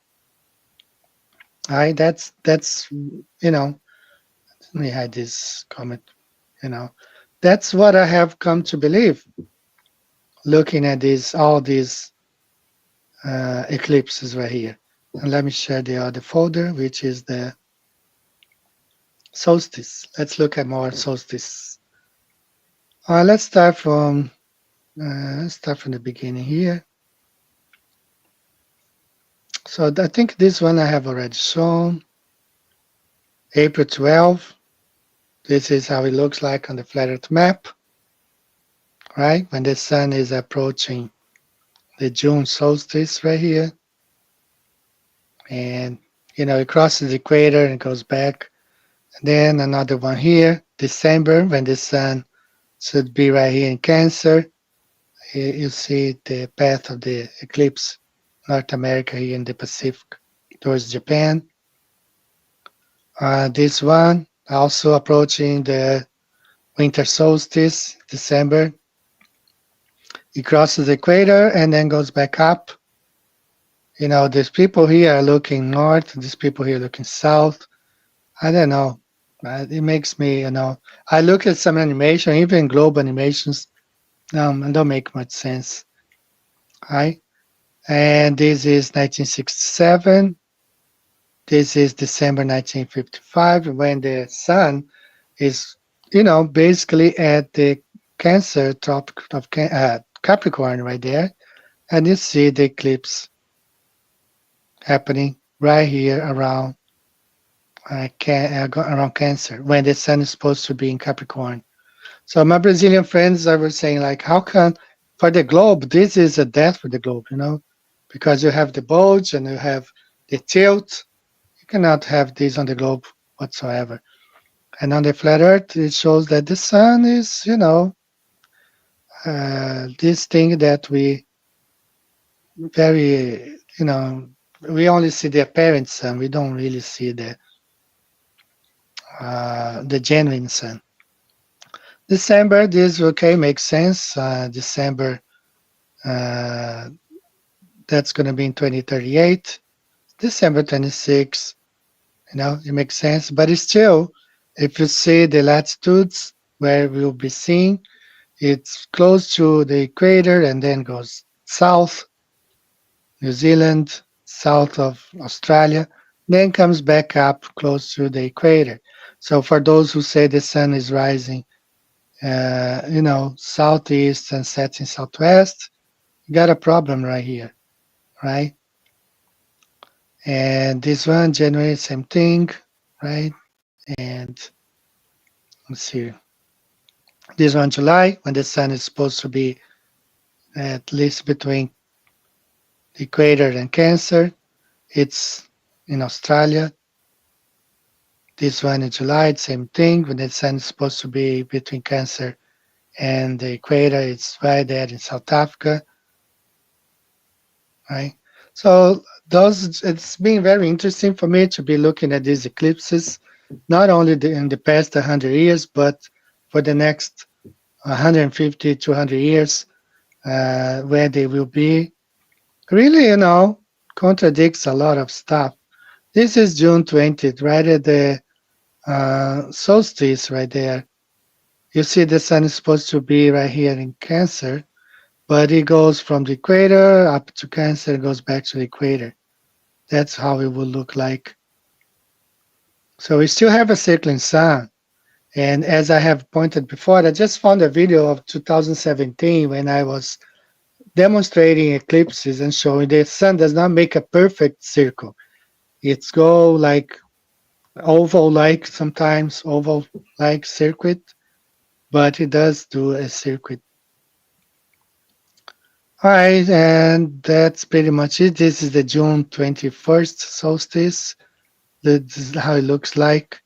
Speaker 3: Right? That's you know. Let me hide this comment. You know, that's what I have come to believe. Looking at all these eclipses right here, and let me share the other folder, which is the solstice. Let's look at more solstice. Let's start from the beginning here. So I think this one I have already shown. April 12. This is how it looks like on the flat Earth map, right? When the sun is approaching the June solstice right here. And, you know, it crosses the equator and goes back. And then another one here, December, when the sun should be right here in Cancer. You see the path of the eclipse, North America here in the Pacific towards Japan. This one, also approaching the winter solstice, December. It crosses the equator and then goes back up. You know, these people here are looking north, these people here looking south. I don't know. It makes me, you know, I look at some animation, even globe animations, and don't make much sense. Right? And this is 1967. This is December 1955, when the sun is, you know, basically at the Cancer tropic of Capricorn right there. And you see the eclipse happening right here around Cancer, when the sun is supposed to be in Capricorn. So my Brazilian friends, I was saying, like, how can, for the globe, this is a death for the globe, you know, because you have the bulge and you have the tilt. You cannot have this on the globe whatsoever. And on the flat Earth, it shows that the sun is, you know, this thing that we very, you know, we only see the apparent sun. We don't really see the genuine sun. December, this okay, makes sense. December, that's going to be in 2038. December 26, you know, it makes sense. But it's still, if you see the latitudes where we'll be seeing, it's close to the equator and then goes south, New Zealand, south of Australia. then comes back up close to the equator. So for those who say the sun is rising, southeast and setting southwest, you got a problem right here, right? And this one, January, same thing, right? And let's see, this one, July, when the sun is supposed to be at least between the equator and Cancer, it's in Australia. This one in July, same thing, when the sun is supposed to be between Cancer and the equator, it's right there in South Africa, right? So it's been very interesting for me to be looking at these eclipses, not only in the past 100 years, but for the next 150, 200 years, where they will be. Really, contradicts a lot of stuff. This is June 20th, right at the solstice right there. You see the sun is supposed to be right here in Cancer, but it goes from the equator up to Cancer, goes back to the equator. That's how it will look like. So we still have a circling sun. And as I have pointed before, I just found a video of 2017 when I was demonstrating eclipses and showing the sun does not make a perfect circle. It's go like oval-like, sometimes oval-like circuit, but it does do a circuit. All right, and that's pretty much it. This is the June 21st solstice. This is how it looks like.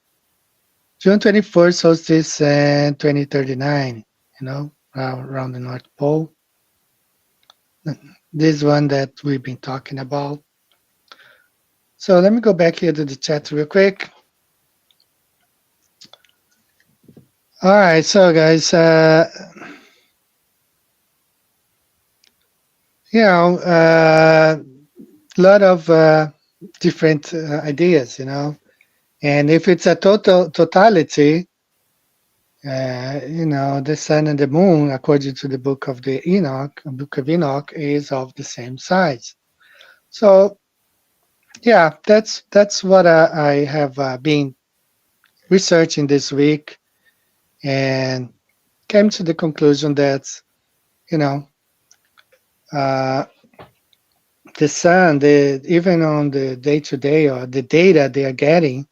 Speaker 3: June 21st solstice and 2039, around the North Pole. This one that we've been talking about. So let me go back here to the chat real quick. All right, so guys, a lot of different ideas, and if it's a totality, the sun and the moon, according to the book of Enoch, is of the same size. So, yeah, that's what I have been researching this week, and came to the conclusion that, the sun, even on the day-to-day or the data they are getting,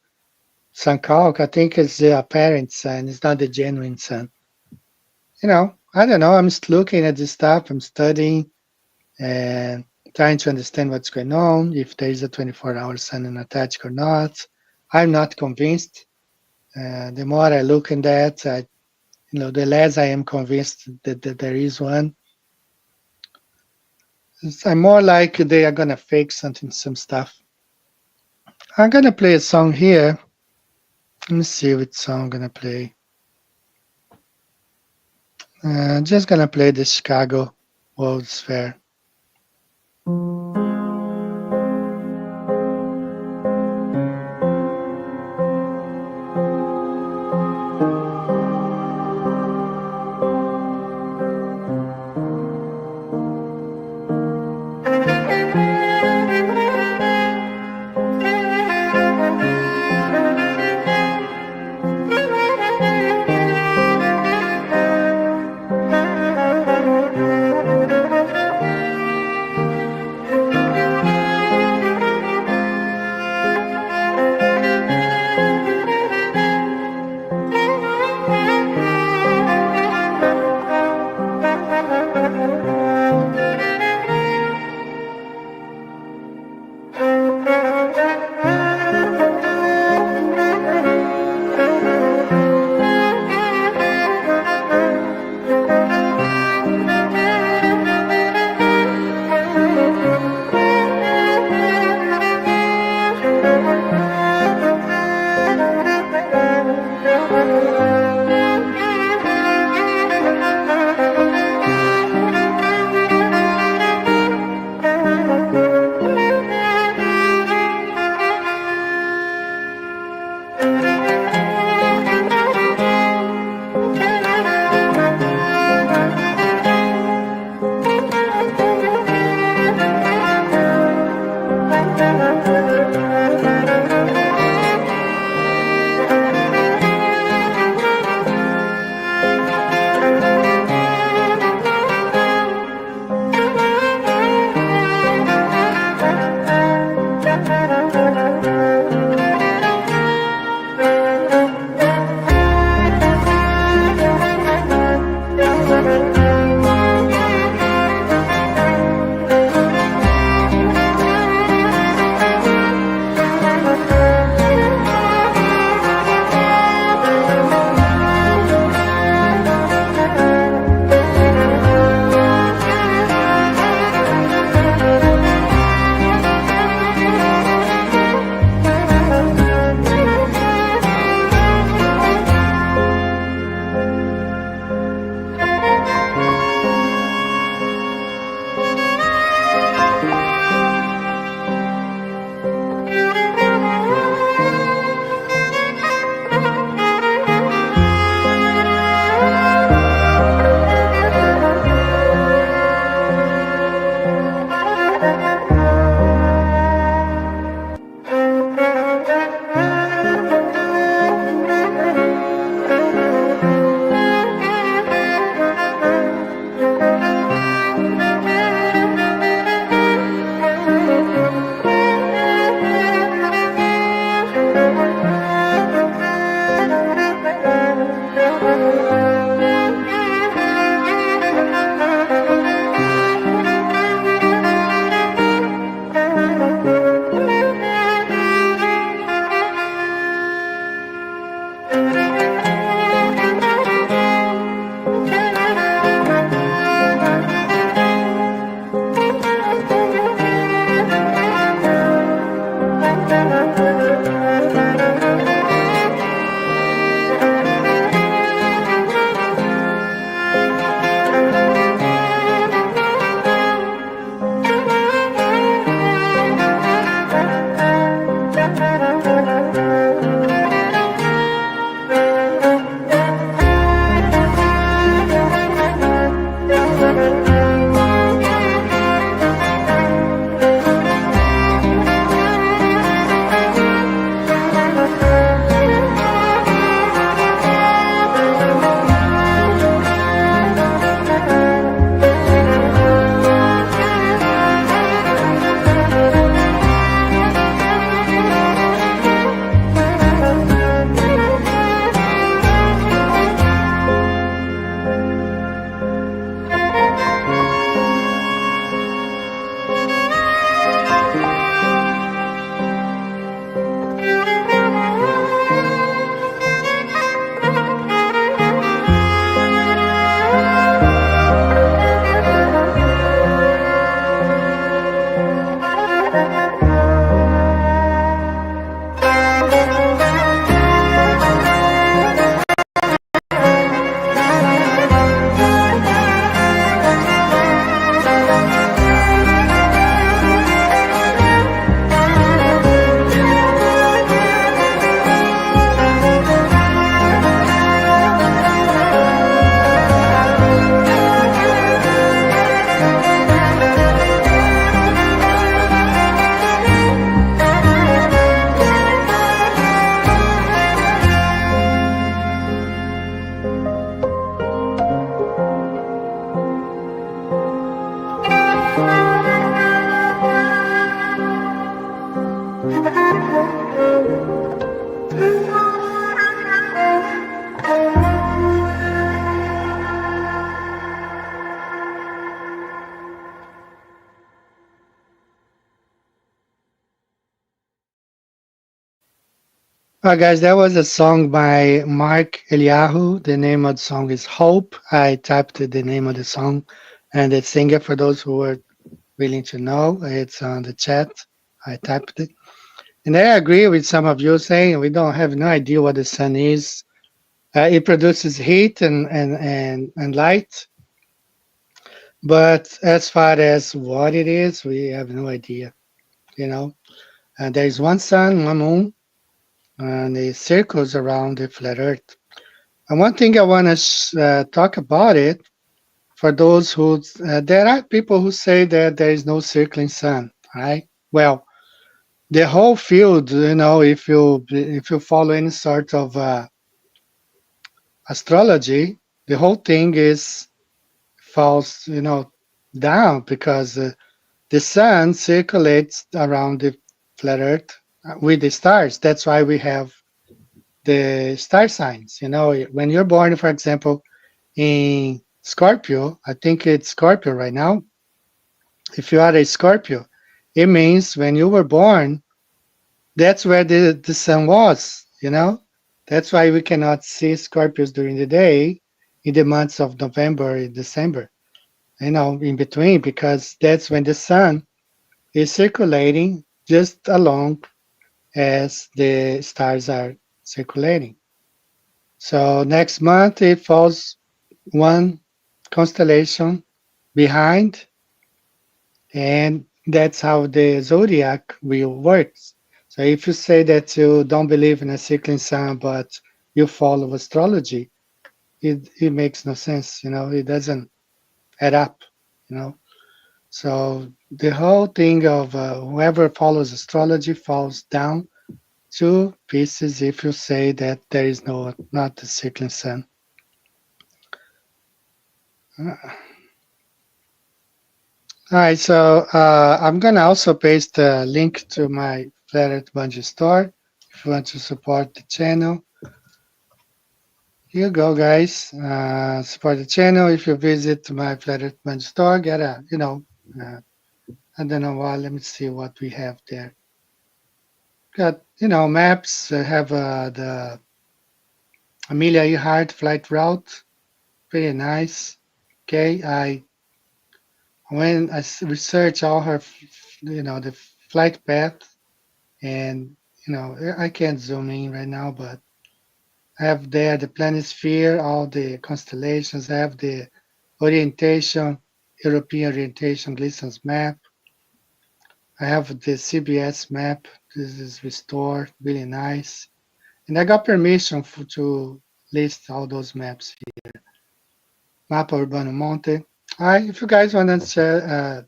Speaker 3: Sun Calc, I think it's the apparent sun, it's not the genuine sun. I don't know, I'm just looking at this stuff, I'm studying and trying to understand what's going on, if there is a 24-hour sun in Antarctica or not. I'm not convinced. The more I look in that, the less I am convinced that there is one. I'm more like they are gonna fake some stuff. I'm gonna play a song here. Let me see which song I'm gonna play. Just gonna play the Chicago World's Fair. Guys, that was a song by Mark Eliyahu. The name of the song is Hope. I typed the name of the song and the singer, for those who were willing to know, it's on the chat. I typed it. And I agree with some of you saying we don't have no idea what the sun is. It produces heat and light. But as far as what it is, we have no idea. You know, there is one sun, one moon, and it circles around the flat Earth. And one thing I want to talk about it for those who there are people who say that there is no circling sun, right? Well, the whole field, if you follow any sort of astrology, the whole thing is falls, down because the sun circulates around the flat Earth with the stars. That's why we have the star signs. When you're born, for example, in Scorpio, I think it's Scorpio right now. If you are a Scorpio, it means when you were born, that's where the sun was. That's why we cannot see Scorpios during the day in the months of November and December, in between, because that's when the sun is circulating just along as the stars are circulating. So next month it falls one constellation behind, and that's how the zodiac wheel works. So if you say that you don't believe in a cycling sun, but you follow astrology, it makes no sense. It doesn't add up. So the whole thing of whoever follows astrology falls down to pieces if you say that there is not the cycling sun. All right, so I'm gonna also paste a link to my Flat Earth Bungee store if you want to support the channel. Here you go, guys. Support the channel. If you visit my Flat Earth Bungee store, get a, I don't know why. Let me see what we have there. Got, maps. I have the Amelia Earhart flight route. Pretty nice. Okay, when I research all her, the flight path, and I can't zoom in right now, but I have there the planisphere, all the constellations. I have the orientation, European orientation Gleason's map. I have the CBS map. This is restored, really nice. And I got permission to list all those maps here. Mapa Urbano Monte. All right, if you guys want to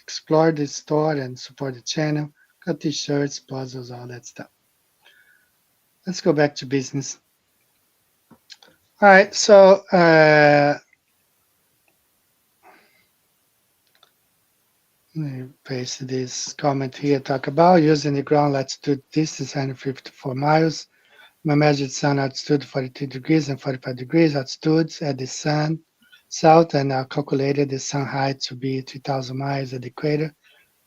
Speaker 3: explore this store and support the channel, got t-shirts, puzzles, all that stuff. Let's go back to business. All right, so let me paste this comment here. Talk about using the ground latitude distance 154 miles. My measured sun altitude 42 degrees and 45 degrees altitudes at the sun south, and I calculated the sun height to be 3,000 miles at the equator,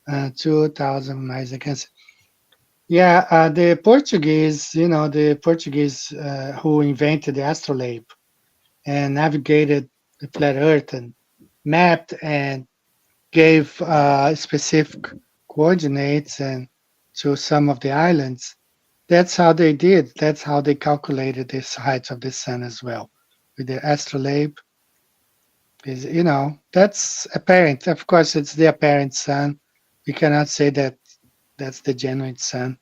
Speaker 3: 2,000 miles against. Yeah, the Portuguese, who invented the astrolabe and navigated the flat Earth and mapped and gave specific coordinates and to some of the islands. That's how they did. That's how they calculated the height of the sun as well, with the astrolabe. Is that's apparent. Of course, it's the apparent sun. We cannot say that that's the genuine sun.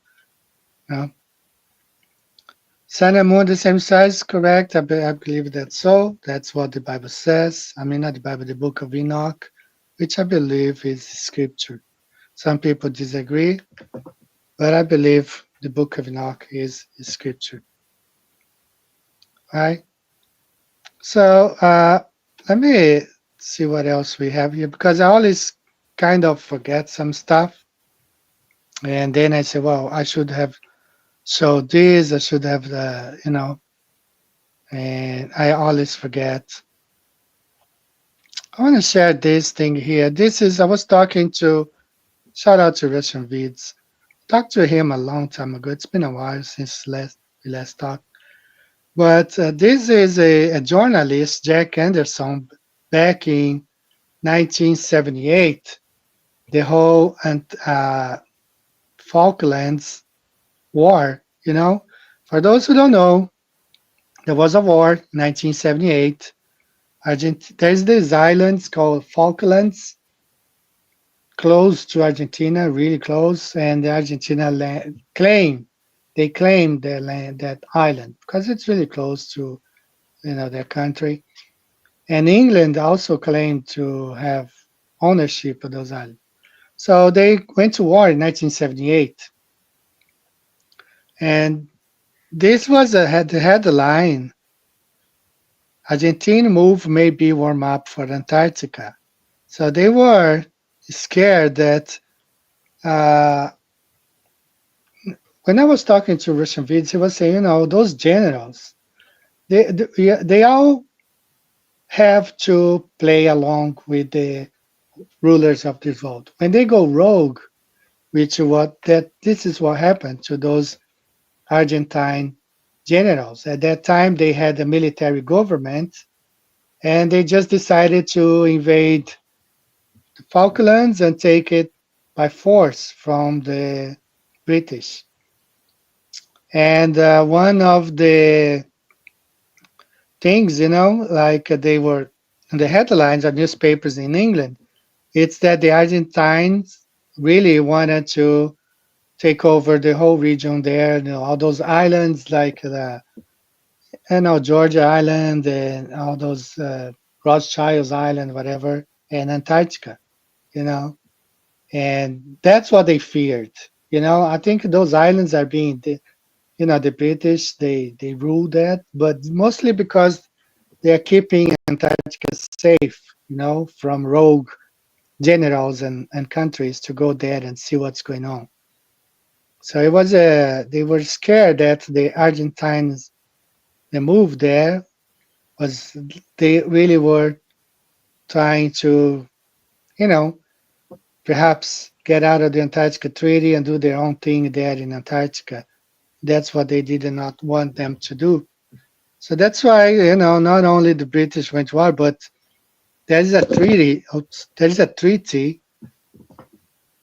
Speaker 3: Sun and moon the same size, correct? I believe that's so. That's what the Bible says. I mean, not the Bible, the Book of Enoch, which I believe is scripture. Some people disagree, but I believe the Book of Enoch is scripture. All right. So let me see what else we have here, because I always kind of forget some stuff. And then I say, well, I should have showed this, I should have and I always forget. I want to share this thing here. I was talking to, shout out to Russian Vids. Talked to him a long time ago. It's been a while since last
Speaker 2: we last talked. But this is a journalist, Jack Anderson, back in 1978. The whole Falklands War, For those who don't know, there was a war in 1978. There's these islands called Falklands, close to Argentina, really close, and the Argentina they claim their land, that island, because it's really close to their country. And England also claimed to have ownership of those islands. So they went to war in 1978, and this was the headline: Argentina move may be warm up for Antarctica. So they were scared that when I was talking to Russian vids, he was saying, those generals, they all have to play along with the rulers of this world. When they go rogue, this is what happened to those Argentine generals. At that time, they had a military government, and they just decided to invade the Falklands and take it by force from the British. And one of the things, like they were in the headlines of newspapers in England, it's that the Argentines really wanted to take over the whole region there, all those islands like Georgia Island and all those Rothschild's Island, whatever, and Antarctica, and that's what they feared. I think those islands are being, the British, they rule that, but mostly because they are keeping Antarctica safe, from rogue generals and countries to go there and see what's going on. So it was they were scared that the Argentines, the move there was, they really were trying to, perhaps get out of the Antarctica Treaty and do their own thing there in Antarctica. That's what they did not want them to do. So that's why, not only the British went to war, but there is a treaty.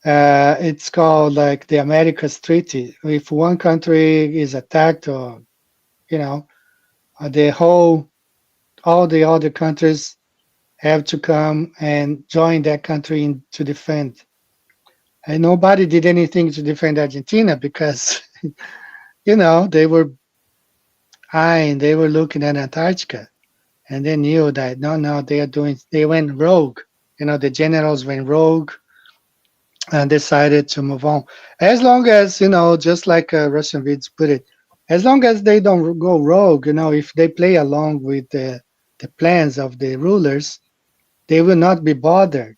Speaker 2: It's called like the Americas Treaty. If one country is attacked, or all the other countries have to come and join that country to defend. And nobody did anything to defend Argentina because, they were looking at Antarctica, and they knew that no, they went rogue. The generals went rogue and decided to move on. As long as, just like Russian vids put it, as long as they don't go rogue, if they play along with the plans of the rulers, they will not be bothered.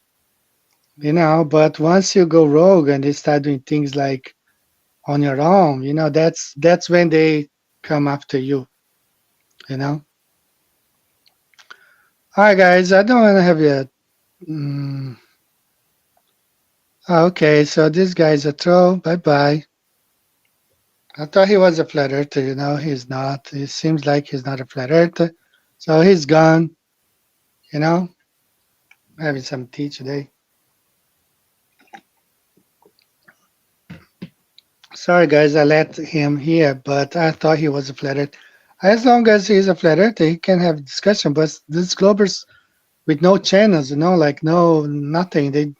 Speaker 2: But once you go rogue and they start doing things like on your own, that's when they come after you. All right, guys, I don't want to have you. Okay, so this guy's a troll. Bye-bye. I thought he was a flat earther, he's not. It seems like he's not a flat earther. So he's gone, having some tea today. Sorry, guys, I let him here, but I thought he was a flat earther. As long as he's a flat earther, he can have discussion, but these Globers with no channels, like no nothing.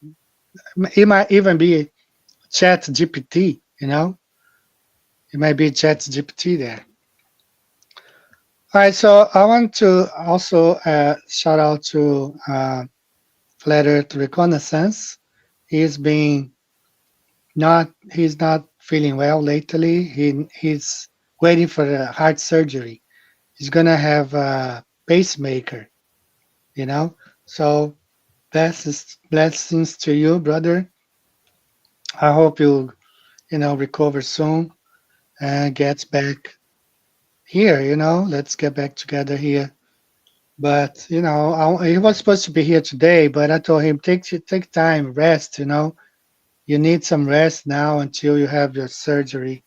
Speaker 2: It might even be Chat GPT, It might be Chat GPT there. All right, so I want to also shout out to Flat Earth Reconnaissance. He's not feeling well lately. He's waiting for a heart surgery. He's gonna have a pacemaker, So blessings to you, brother. I hope you recover soon and gets back here. Let's get back together here. But he was supposed to be here today, but I told him take time, rest. You need some rest now until you have your surgery.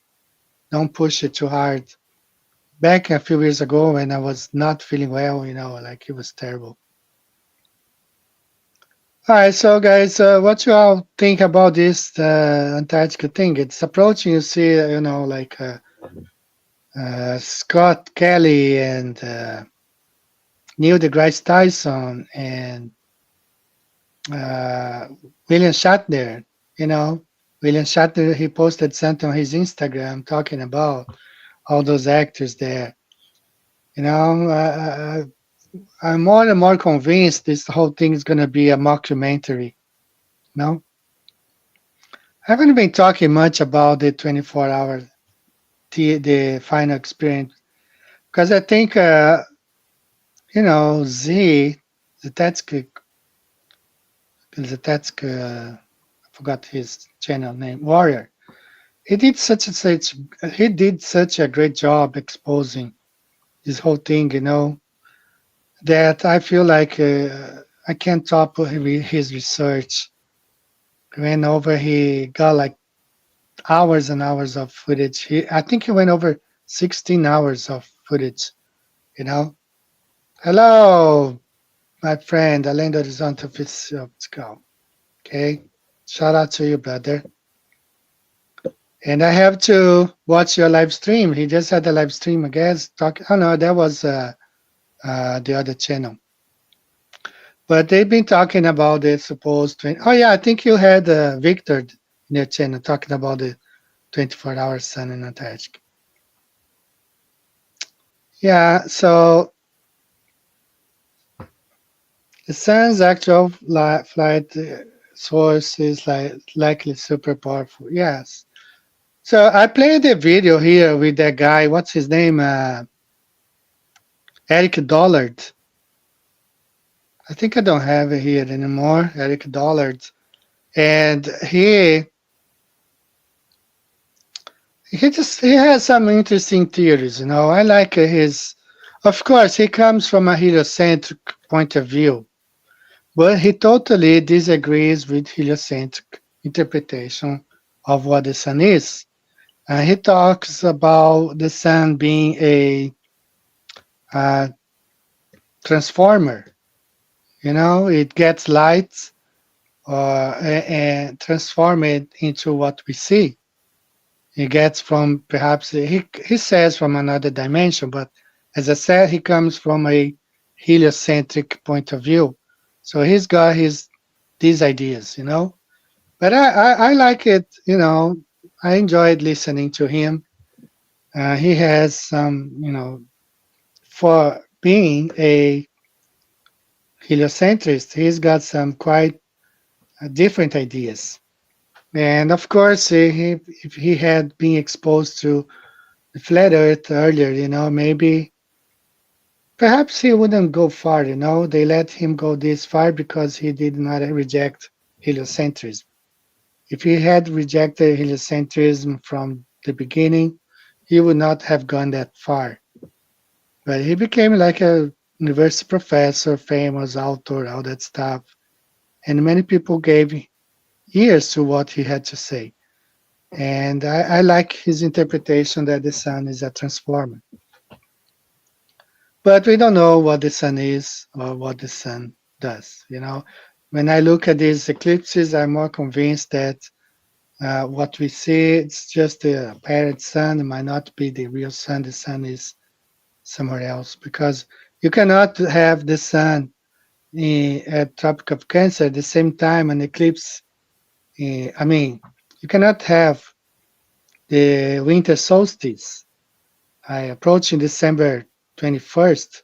Speaker 2: Don't push it too hard.
Speaker 3: back a few years ago when I was not feeling well, like it was terrible. All right, so guys, what you all think about this Antarctica thing? It's approaching. You see, like Scott Kelly and Neil deGrasse Tyson and uh, William Shatner. William Shatner, he posted something on his Instagram talking about all those actors there. I'm more and more convinced this whole thing is going to be a mockumentary. No, I haven't been talking much about the 24-hour, the final experience, because I think, Zatetsk, I forgot his channel name, Warrior. He did such a great job exposing this whole thing, that I feel like I can't top his research. He got like hours and hours of footage. I think he went over 16 hours of footage, you know. Hello, my friend, Além do Horizonte Oficial. Okay, shout out to you, brother. And I have to watch your live stream. He just had a live stream, I guess. Oh no, that was the other channel. But they've been talking about the supposed 20. Oh yeah, I think you had Victor in your channel talking about the 24-hour sun in Antarctica. Yeah, so the sun's actual flight source is likely super powerful. Yes. So I played a video here with that guy. What's his name? Eric Dollard. I think I don't have it here anymore. Eric Dollard, and he has some interesting theories. I like his. Of course, he comes from a heliocentric point of view, but he totally disagrees with heliocentric interpretation of what the sun is. He talks about the sun being a transformer. It gets light and transform it into what we see. It gets from perhaps, he says from another dimension, but as I said, he comes from a heliocentric point of view. So he's got these ideas, But I like it, I enjoyed listening to him. He has some, for being a heliocentrist, he's got some quite different ideas. And of course, if he had been exposed to the flat Earth earlier, maybe perhaps he wouldn't go far. They let him go this far because he did not reject heliocentrism. If he had rejected heliocentrism from the beginning, he would not have gone that far. But he became like a university professor, famous author, all that stuff. And many people gave ears to what he had to say. And I like his interpretation that the sun is a transformer. But we don't know what the sun is or what the sun does. When I look at these eclipses, I'm more convinced that what we see, it's just a apparent sun. It might not be the real sun. The sun is somewhere else, because you cannot have the sun at Tropic of Cancer at the same time an eclipse. You cannot have the winter solstice approaching December 21st,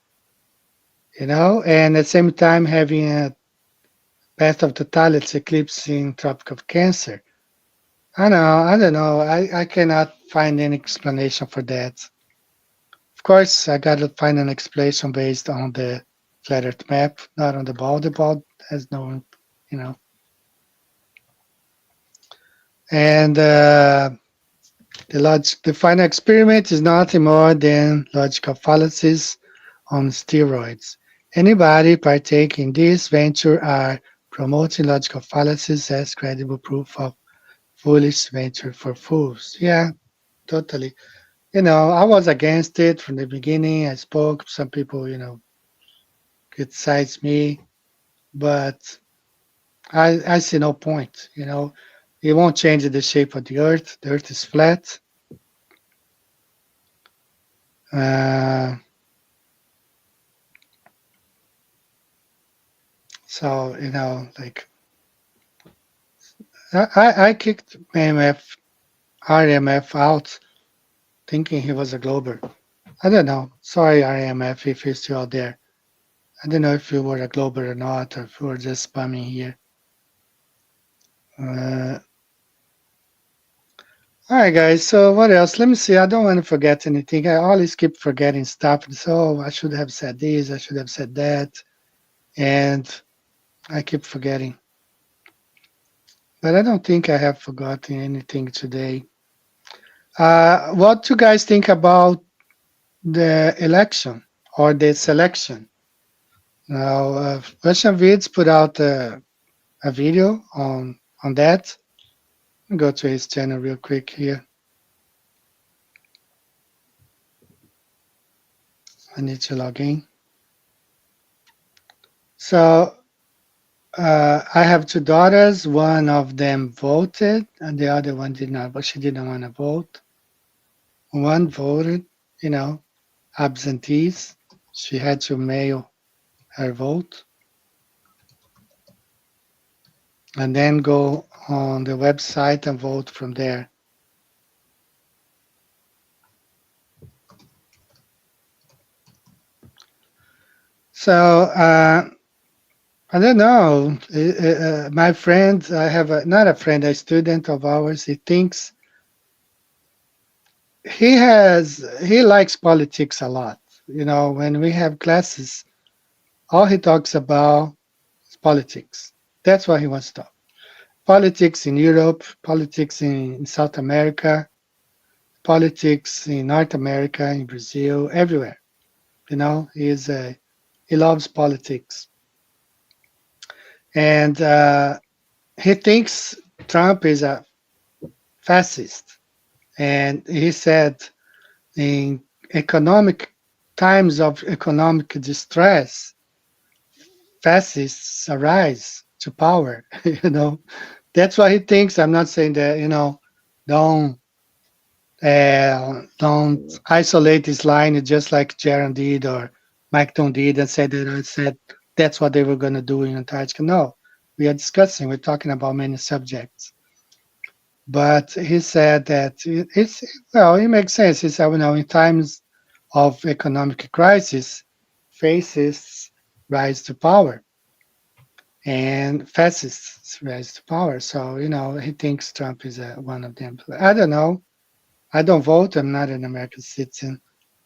Speaker 3: and at the same time having a path of totality eclipse in Tropic of Cancer. I don't know. I cannot find any explanation for that. Of course, I got to find an explanation based on the flat Earth map, not on the ball. The ball has no, And the final experiment is nothing more than logical fallacies on steroids. Anybody partaking in this venture are promoting logical fallacies as credible proof of foolish venture for fools. Yeah, totally. I was against it from the beginning. I spoke. Some people, criticized me, but I see no point. It won't change the shape of the Earth. The Earth is flat. Uh, so like I kicked RMF out, thinking he was a glober. I don't know. Sorry, RMF, if you're still out there. I don't know if you were a glober or not, or if you were just spamming here. All right, guys. So what else? Let me see. I don't want to forget anything. I always keep forgetting stuff. So I should have said this. I should have said that, and I keep forgetting. But I don't think I have forgotten anything today. What do you guys think about the election or the selection? Now, Russian Vids put out a video on that. I'll go to his channel real quick here. I need to log in. So I have two daughters. One of them voted, and the other one did not. But she didn't want to vote. One voted, absentees. She had to mail her vote, and then go on the website and vote from there. So I don't know. My friend, I have not a friend, a student of ours. He thinks he likes politics a lot. When we have classes, all he talks about is politics. That's what he wants to talk. Politics in Europe, politics in South America, politics in North America, in Brazil, everywhere. He loves politics. And he thinks Trump is a fascist. And he said in times of economic distress, fascists arise to power. That's what he thinks. I'm not saying that, don't isolate this line just like Jaron did or Mike Don did and said that I said that's what they were going to do in Antarctica. No, we are discussing, we're talking about many subjects. But he said that it makes sense. He said, in times of economic crisis, fascists rise to power and fascists rise to power. So, he thinks Trump is one of them. I don't know. I don't vote. I'm not an American citizen.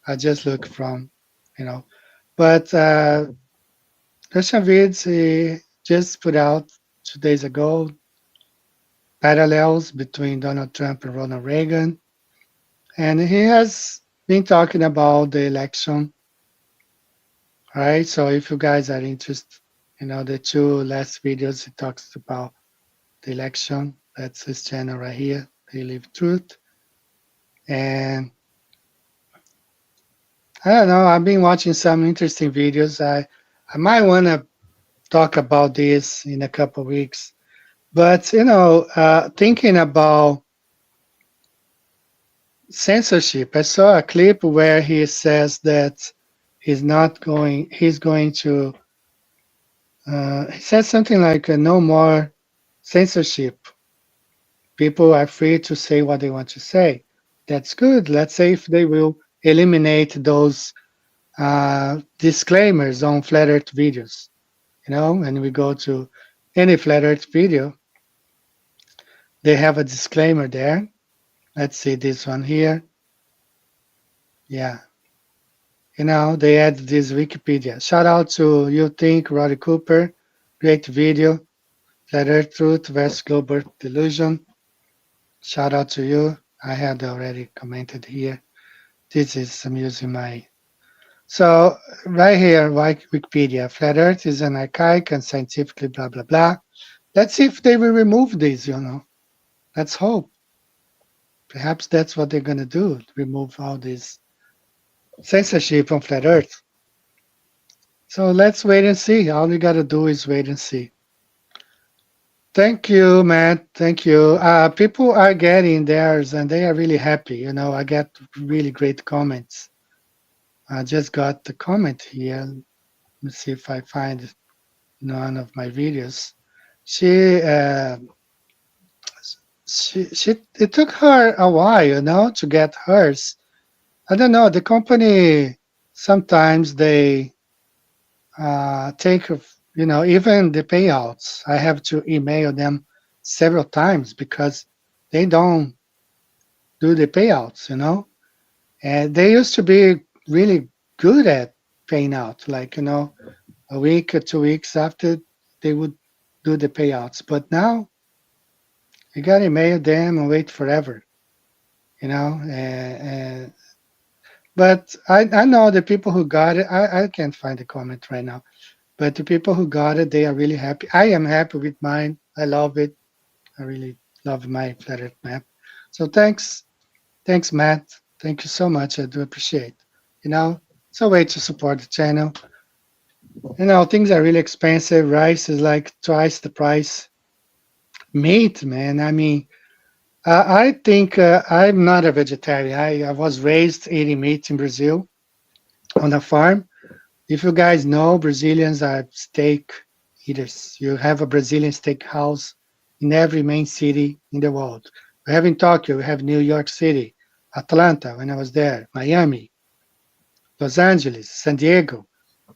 Speaker 3: I just look from, But Russian Vids, he just put out 2 days ago parallels between Donald Trump and Ronald Reagan. And he has been talking about the election. All right. So if you guys are interested, the 2 last videos, he talks about the election. That's his channel right here, They Live Truth. And I don't know, I've been watching some interesting videos. I might want to talk about this in a couple of weeks. But, thinking about censorship, I saw a clip where he says that he says something like no more censorship. People are free to say what they want to say. That's good. Let's say if they will eliminate those disclaimers on flat earth videos, when we go to any flat earth video, they have a disclaimer there. Let's see this one here. Yeah. They add this Wikipedia. Shout out to You Think, Roddy Cooper. Great video. Flat Earth Truth versus Global Delusion. Shout out to you. I had already commented here. This is I'm using my. So right here, Wikipedia. Flat Earth is an archaic and scientifically blah, blah, blah. Let's see if they will remove these, Let's hope.
Speaker 2: Perhaps that's what they're going to do, remove all this censorship on Flat Earth. So let's wait and see. All we got to do is wait and see. Thank you, Matt. Thank you. People are getting theirs and they are really happy. You know, I get really great comments. I just got the comment here. Let me see if I find one of my videos. She it took her a while, you know, to get hers. I don't know. The company sometimes they take, you know, even the payouts. I have to email them several times because they don't do the payouts, you know. And they used to be really good at paying out, like, you know, a week or 2 weeks after they would do the payouts. But now you got to email them and wait forever, you know. But I know the people who got it, I can't find the comment right now. But the people who got it, they are really happy. I am happy with mine. I love it. I really love my Flat Earth map. So thanks, Matt. Thank you so much. I do appreciate. You know, it's a way to support the channel. You know, things are really expensive. Rice is like twice the price. Meat, man. I mean, I think I'm not a vegetarian. I was raised eating meat in Brazil on a farm. If you guys know, Brazilians are steak eaters. You have a Brazilian steakhouse in every main city in the world. We have in Tokyo, we have New York City, Atlanta when I was there, Miami, Los Angeles, San Diego.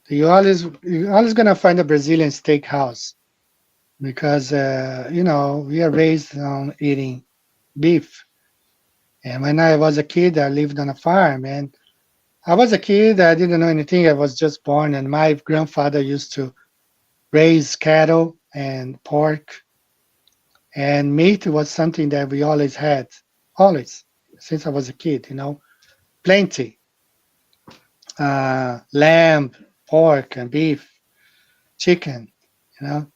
Speaker 2: You're always gonna find a Brazilian steakhouse because you know, we are raised on eating beef. And when I was a kid, I lived on a farm, and I was a kid. I didn't know anything. I was just born, and my grandfather used to raise cattle and pork, and meat was something that we always had, always since I was a kid. You know, plenty, lamb, pork, and beef, chicken. You know,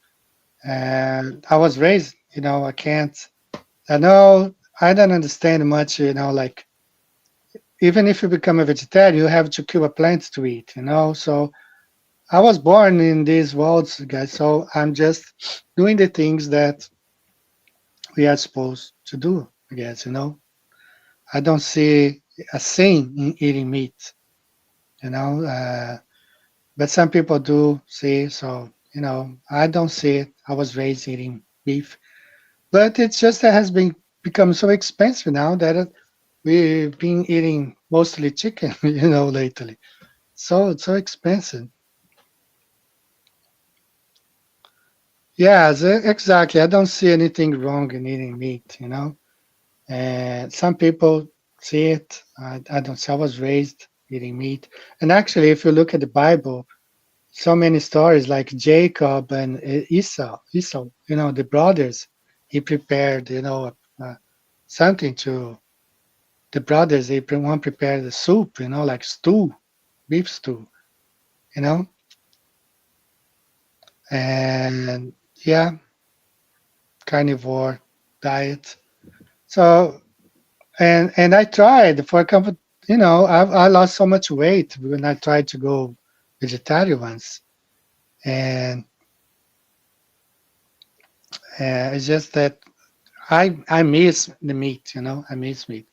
Speaker 2: and I was raised. You know, I can't. I know I don't understand much. You know, like even if you become a vegetarian, you have to kill a plant to eat. You know, so I was born in these worlds, guys, so I'm just doing the things that we are supposed to do, I guess, you know. I don't see a sin in eating meat, you know, but some people do see, so, you know, I don't see it. I was raised eating beef, but it's just that has been become so expensive now that we've been eating mostly chicken, you know, lately. So it's so expensive. Yeah, exactly. I don't see anything wrong in eating meat, you know. And some people see it. I don't see. I was raised eating meat. And actually, if you look at the Bible, so many stories like Jacob and Esau, you know, the brothers, he prepared, you know, something to the brothers. One prepared the soup, you know, like stew, beef stew, you know. And yeah, carnivore diet. So and I tried for a couple. You know, I lost so much weight when I tried to go vegetarian once, and it's just that I miss the meat. You know, I miss meat,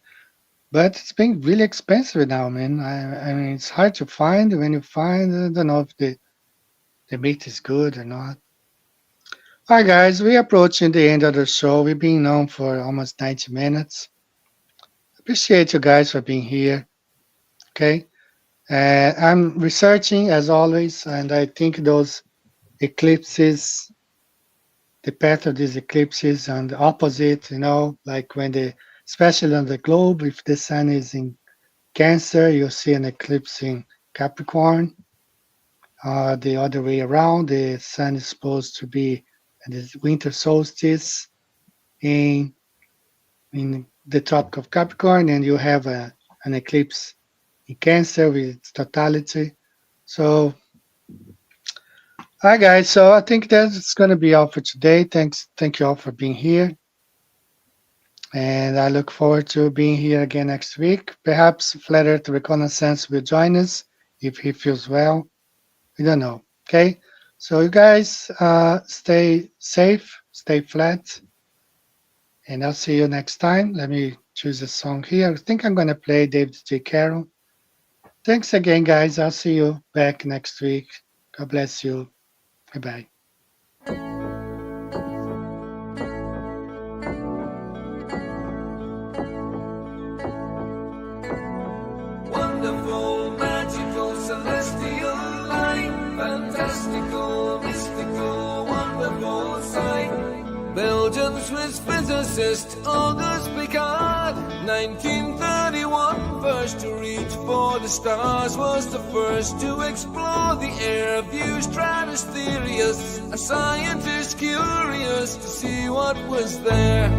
Speaker 2: but it's been really expensive now, man. I mean, it's hard to find. When you find, I don't know if the meat is good or not. Hi guys, we're approaching the end of the show. We've been on for almost 90 minutes. Appreciate you guys for being here. Okay. I'm researching as always, and I think those eclipses, the path of these eclipses on the opposite, you know, like when especially on the globe, if the sun is in Cancer, you'll see an eclipse in Capricorn. The other way around, the sun is supposed to be at the winter solstice in the Tropic of Capricorn, and you have an eclipse in Cancer with its totality. So, hi guys. So I think that's going to be all for today. Thank you all for being here.
Speaker 3: And I look forward to being here again next week. Perhaps Flat Earth Reconnaissance will join us if he feels well. We don't know. Okay? So you guys stay safe, stay flat. And I'll see you next time. Let me choose a song here. I think I'm going to play David J. Carroll. Thanks again, guys. I'll see you back next week. God bless you. Bye-bye.
Speaker 11: Wonderful, magical, celestial light, fantastical, mystical, wonderful sight. Belgian Swiss physicist Auguste Piccard, 1931, first to reach for the stars, was the first to explore the air view stratosphereus, a scientist curious to see what was there.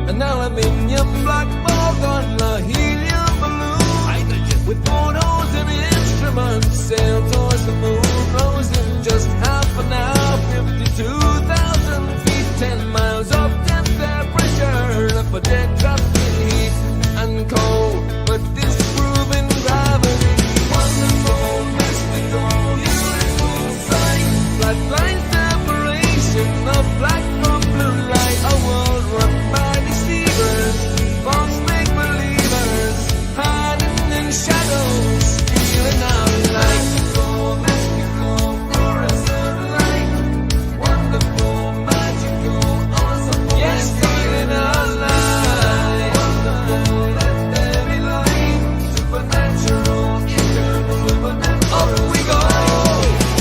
Speaker 11: An aluminium black ball on a helium balloon, hydrogen, with photos and instruments, sailed towards the moon, rose in just half an hour, 52,000 feet, 10 miles of depth air pressure, up a dead drop in heat and cold, but disproving gravity. Wonderful, mystical, beautiful sight, flat line separation of black from blue light, a world run by deceivers, false make-believers, hiding in shadows, stealing our light. Mystical, fluorescent light, wonderful, magical, awesome, yes, stealing our light. Wonderful, let there be light, supernatural, eternal, supernatural. Up we go,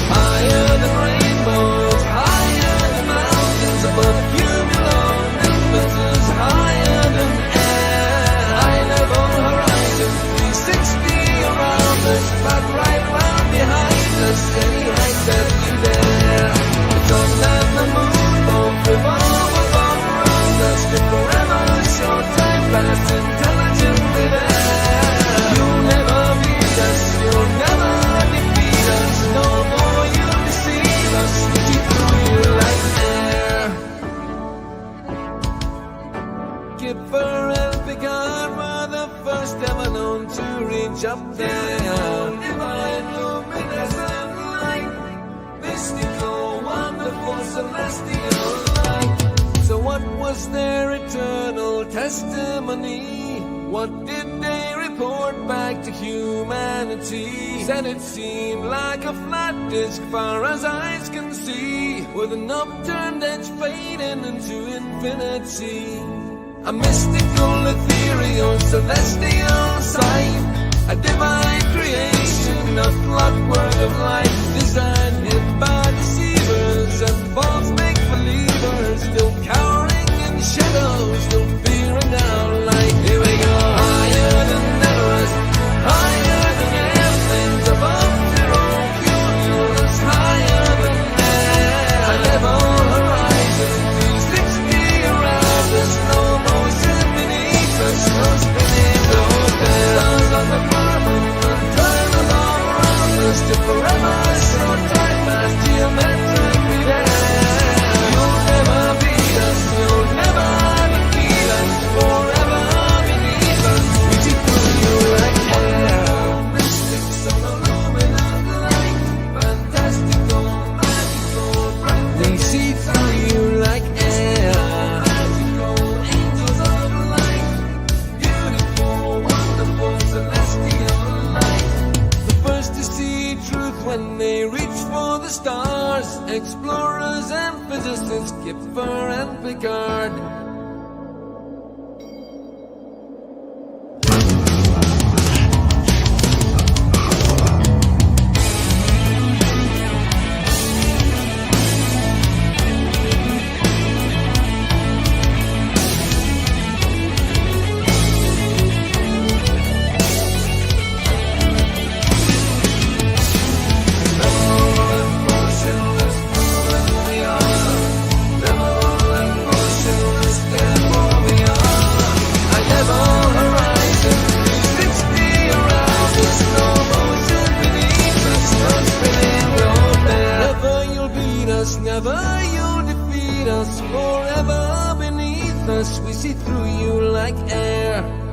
Speaker 11: higher than rainbows, higher than mountains, above cumulonimbus, higher than air, high level horizon, 360 around us, but right round behind us, any height that we dare. The sun and the moon both revolve above around us, to forever short time pass intelligently there. You'll never beat us, you'll never defeat us, no more you deceive us, we keep the wheel like air. Kipper and Picard were the first ever known to reach up there. Divine luminescent light, mystical, wonderful, celestial light. So what was their eternal testimony? What did they report back to humanity? Said it seemed like a flat disk far as eyes can see, with an upturned edge fading into infinity. A mystical, ethereal, celestial sight, a divine creation, a clockwork of light, designed hid by deceivers and false make-believers, still cowering in shadows, still fearing our light. Here we go, higher than Everest, higher than airplanes, above zero cumulus, higher than air, high level horizon, 360 around us, no motion beneath us, no spinning, no there. Stars on the firmament, turn all around us, to forever short time past geometrically there. You'll never beat us, you'll never defeat us, forever beneath us, we keep you like air. Mystic, some illuminant light, fantastical, magical, bright, we see through you like air. Magical, angels of light, beautiful, wonderful, celestial light. The first to see truth when they reach for the stars, explorers and physicists, Kipper and Picard. Motionless, we are. Motionless, us, we see through you like air.